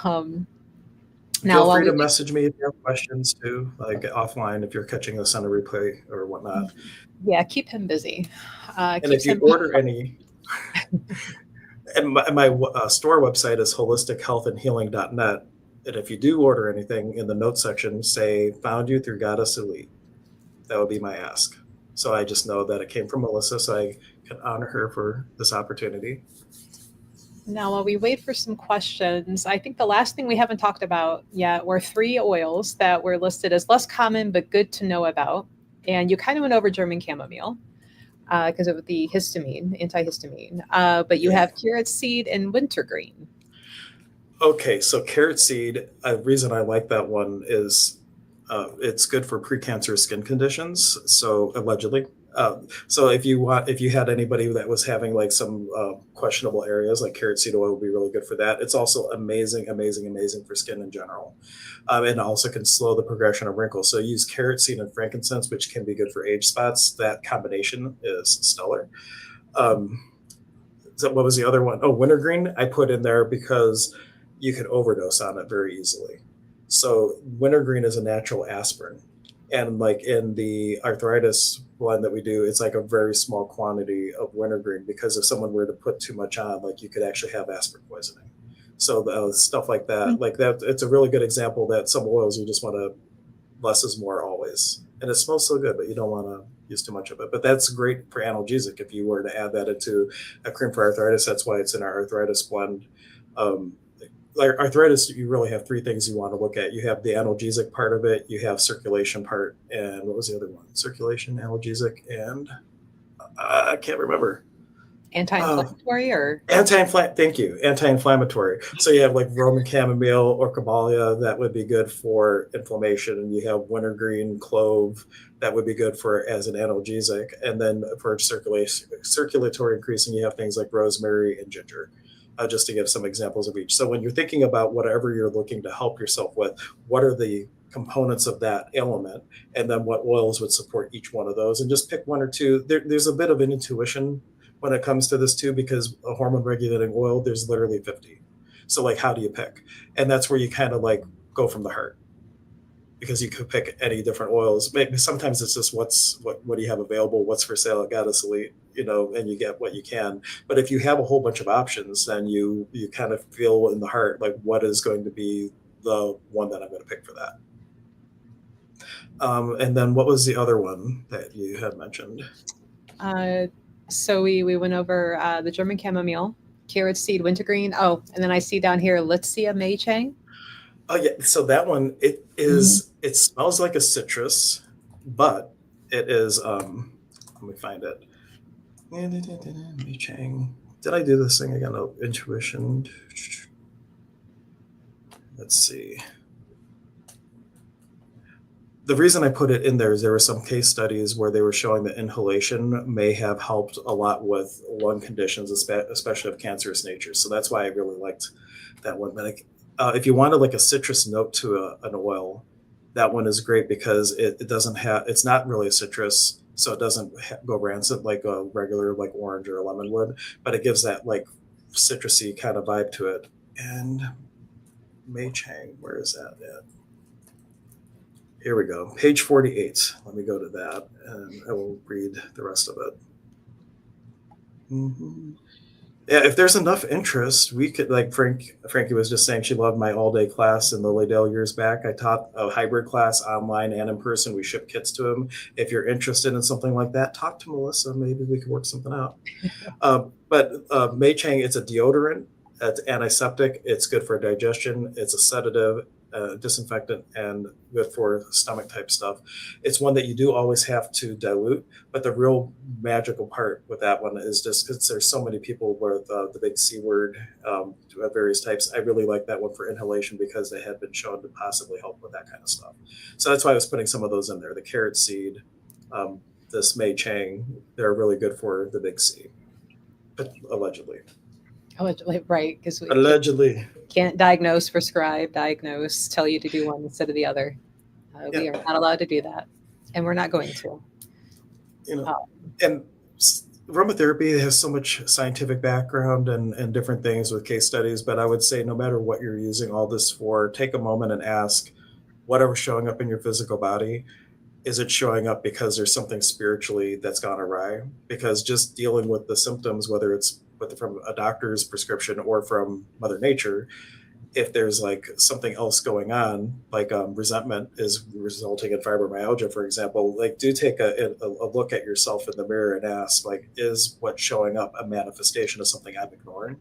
Um, Feel now, while free we to message me if you have questions too, like offline, if you're catching this on a replay or whatnot. yeah, keep him busy. And Keep if you him. order any, and my store website is holistichealthandhealing.net. And if you do order anything, in the notes section, say found you through Goddess Elite. That would be my ask. So I just know that it came from Melissa, so I can honor her for this opportunity. Now, while we wait for some questions, I think the last thing we haven't talked about yet were 3 oils that were listed as less common but good to know about. And you kind of went over German chamomile because of the histamine, antihistamine. But you Yeah. have carrot seed and wintergreen. Okay, so carrot seed, a reason I like that one is It's good for precancerous skin conditions. So allegedly, so if you had anybody that was having like some questionable areas, like carrot seed oil would be really good for that. It's also amazing, amazing, amazing for skin in general, and also can slow the progression of wrinkles. So use carrot seed and frankincense, which can be good for age spots. That combination is stellar. Um, so what was the other one? Oh, wintergreen. I put in there because you can overdose on it very easily. So wintergreen is a natural aspirin, and like in the arthritis blend that we do, it's like a very small quantity of wintergreen because if someone were to put too much on, like you could actually have aspirin poisoning. So stuff like that, it's a really good example that some oils you just want to less is more always. And it smells so good, but you don't want to use too much of it. But that's great for analgesic if you were to add that into a cream for arthritis. That's why it's in our arthritis blend. Um, like arthritis, you really have three things you want to look at. You have the analgesic part of it, you have circulation part, and what was the other one? Circulation, analgesic, and I can't remember. Uh, Anti-inflammatory or Thank you. Anti-inflammatory. So you have like Roman chamomile or Caballia that would be good for inflammation, and you have wintergreen, clove that would be good for as an analgesic, and then for circulation, circulatory increasing, you have things like rosemary and ginger. Just to give some examples of each. So when you're thinking about whatever you're looking to help yourself with, what are the components of that element, and then what oils would support each one of those, and just pick one or two. There's a bit of an intuition when it comes to this too, because a hormone regulating oil, there's literally 50. So like, how do you pick? And that's where you kind of like go from the heart, because you could pick any different oils. Maybe sometimes it's just what do you have available, what's for sale at Goddess Elite, and you get what you can. But if you have a whole bunch of options, then you kind of feel in the heart like what is going to be the one that I'm going to pick for that. And then what was the other one that you had mentioned? uh, so we went over the German chamomile, carrot seed, wintergreen. Oh, and then I see down here Litzia Mei Chang. Oh yeah, so that one it smells like a citrus, but it is let me find it. Mei Chang. Did I do this thing again? Oh, intuition. Let's see. The reason I put it in there is there were some case studies where they were showing that inhalation may have helped a lot with lung conditions, especially of cancerous nature. So that's why I really liked that one. But if you wanted like a citrus note to an oil, that one is great because it doesn't have, it's not really a citrus, so it doesn't go rancid like a regular like orange or a lemon would, but it gives that like citrusy kind of vibe to it. And Mei Chang, where is that at? Here we go. Page 48. Let me go to that and I will read the rest of it. Mm-hmm. Yeah, if there's enough interest, we could, like Frankie was just saying she loved my all-day class in Lily Dale years back. I taught a hybrid class online and in person. We ship kits to them. If you're interested in something like that, talk to Melissa. Maybe we could work something out. But Mei Chang, it's a deodorant. It's antiseptic. It's good for digestion. It's a sedative, disinfectant, and good for stomach type stuff. It's one that you do always have to dilute. But the real magical part with that one is just because there's so many people with the big C word, various types. I really like that one for inhalation because they had been shown to possibly help with that kind of stuff. So that's why I was putting some of those in there. The carrot seed, this Mei Chang, they're really good for the big C, but allegedly. Allegedly, right? Because we Allegedly. can't diagnose, prescribe, diagnose, tell you to do one instead of the other. Yeah. We are not allowed to do that, and we're not going to. You know, Um, and aromatherapy has so much scientific background and different things with case studies, but I would say no matter what you're using all this for, take a moment and ask whatever's showing up in your physical body, is it showing up because there's something spiritually that's gone awry? Because just dealing with the symptoms, whether it's from a doctor's prescription or from Mother Nature, if there's like something else going on, like resentment is resulting in fibromyalgia, for example, like do take a look at yourself in the mirror and ask, like, is what's showing up a manifestation of something I'm ignoring?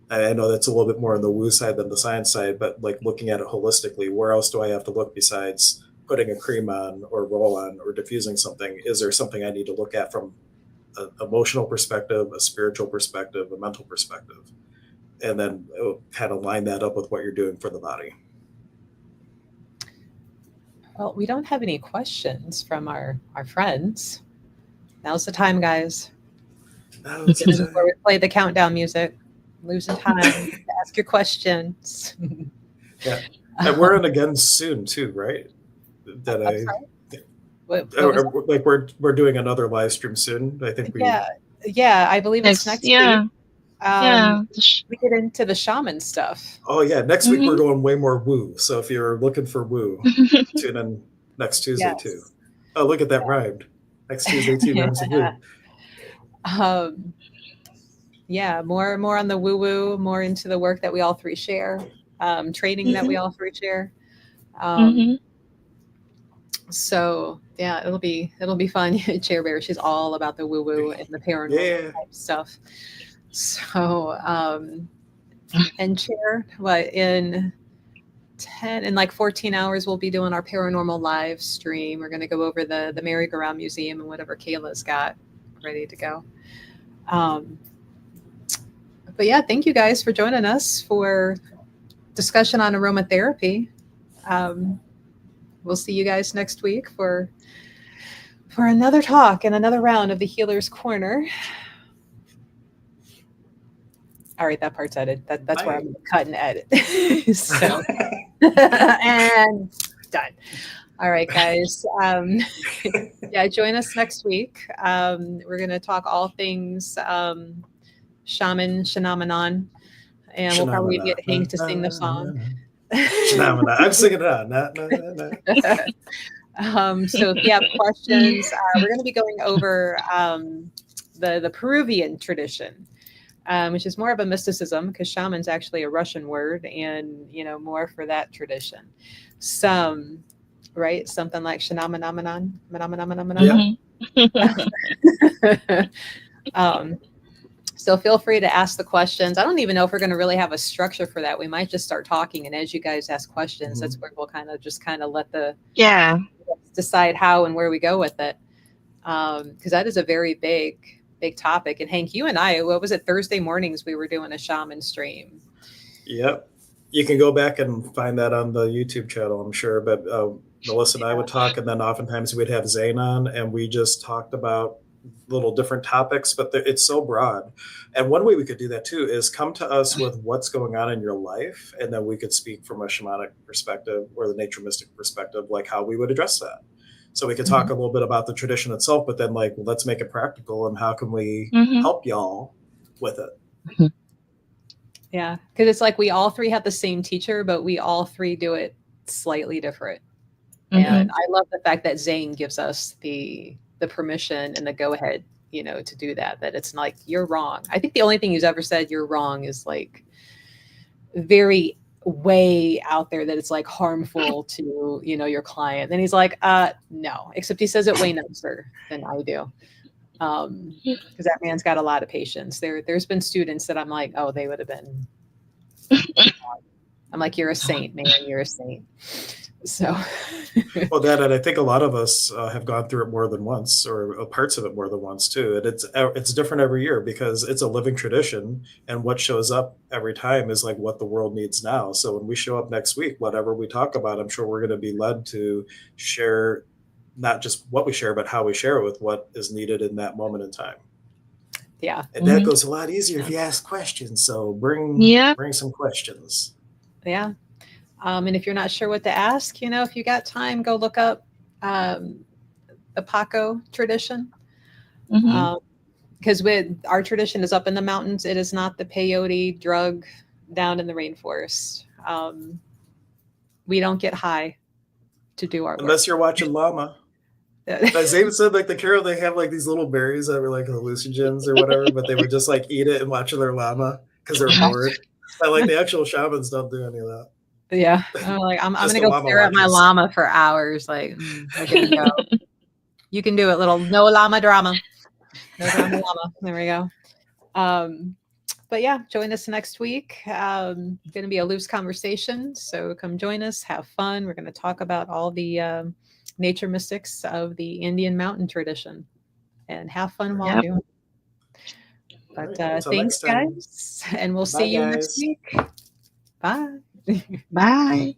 I know that's a little bit more on the woo side than the science side, but like looking at it holistically, where else do I have to look besides putting a cream on or roll on or diffusing something? Is there something I need to look at from an emotional perspective, a spiritual perspective, a mental perspective? And then kind of line that up with what you're doing for the body. Well, we don't have any questions from our friends. Now's the time, guys. Now it's the This is where time. we play the countdown music. Losing time to ask your questions. Yeah, and we're um, in again soon too, right? That I'm I sorry. What was that? like we're doing another live stream soon. I think we. Yeah, yeah. I believe it's Next, next week. yeah, Um, yeah. we get into the shaman stuff. Oh yeah, next week we're Mhm. going way more woo. So if you're looking for woo, tune in next Tuesday too. Yes. Oh, look at that rhymed. Next Tuesday too rhymes with woo. um, yeah, more on the woo woo, more into the work that we all three share, training that we Mhm. all three share. Um, Mhm. so yeah, it'll be fun. Chair Bear, she's all about the woo woo and the paranormal Yeah, type stuff. So and Chair, what in 10 in like 14 hours we'll be doing our paranormal live stream. We're going to go over the merry-go-round museum and whatever Kayla's got ready to go. Um, but yeah, thank you guys for joining us for discussion on aromatherapy. Um, we'll see you guys next week for another talk and another round of the Healer's Corner. All right, that part's edited. That's where I'm bye. going to cut and edit. So and done. All right, guys. Yeah, join us next week. We're going to talk all things shaman, shenamanon, and we'll probably Shanamana, get na, Hank to na, sing the na, song. na. Shanamana. I'm singing it out. Na, na, na, na. So if you have questions, we're going to be going over the Peruvian tradition, which is more of a mysticism because shaman's actually a Russian word, and more for that tradition. Some right, something like shanamanaman, Yep. Mhm. um, so feel free to ask the questions. I don't even know if we're going to really have a structure for that. We might just start talking, and as you guys ask questions, Mhm. that's where we'll kind of let the Yeah. decide how and where we go with it. Because that is a very big topic. And Hank, you and I, what was it, Thursday mornings, we were doing a shaman stream. Yep. You can go back and find that on the YouTube channel, I'm sure. But Melissa and I would talk, and then oftentimes we'd have Zane on, and we just talked about little different topics. But it's so broad. And one way we could do that too is come to us with what's going on in your life, and then we could speak from a shamanic perspective or the nature mystic perspective, like how we would address that. So we could talk Mhm. a little bit about the tradition itself, but then like let's make it practical and how can we Mhm. help y'all with it. Yeah, because it's like we all three have the same teacher, but we all three do it slightly different. Mhm. And I love the fact that Zane gives us the permission and the go ahead, to do that. That it's like you're wrong. I think the only thing he's ever said you're wrong is like very way out there that it's like harmful to your client. Then he's like, no. Except he says it way nicer than I do. Because that man's got a lot of patience. There's been students that I'm like, oh, they would have been. I'm like, you're a saint, man. You're a saint. So, Well, that, and I think a lot of us have gone through it more than once, or parts of it more than once too. And it's different every year because it's a living tradition, and what shows up every time is like what the world needs now. So when we show up next week, whatever we talk about, I'm sure we're going to be led to share not just what we share, but how we share it with what is needed in that moment in time. yeah, And that Mhm. goes a lot easier if you ask questions. So Yep. bring some questions. yeah. And if you're not sure what to ask, if you got time, go look up um, the Paco tradition. Mhm. Mhm. Um, because with our tradition is up in the mountains, it is not the peyote drug down in the rainforest. We don't get high to do our work. Unless you're watching Llama. As David said, like the Carol, they have like these little berries that were like hallucinogens or whatever, but they would just like eat it and watch their llama because they're bored. But like the actual shamans don't do any of that. Yeah, I'm like I'm Just gonna the go llama stare at my watchers. llama for hours. Like, look at him go. You can do it, little no llama drama, no drama llama. There we go. Um, but yeah, join us next week. Going to be a loose conversation, so come join us, have fun. We're going to talk about all the nature mystics of the Indian mountain tradition, and have fun while Yep. doing it. All But right. Until next thanks, time. guys, and we'll see Bye, you next guys. week. Bye. Bye.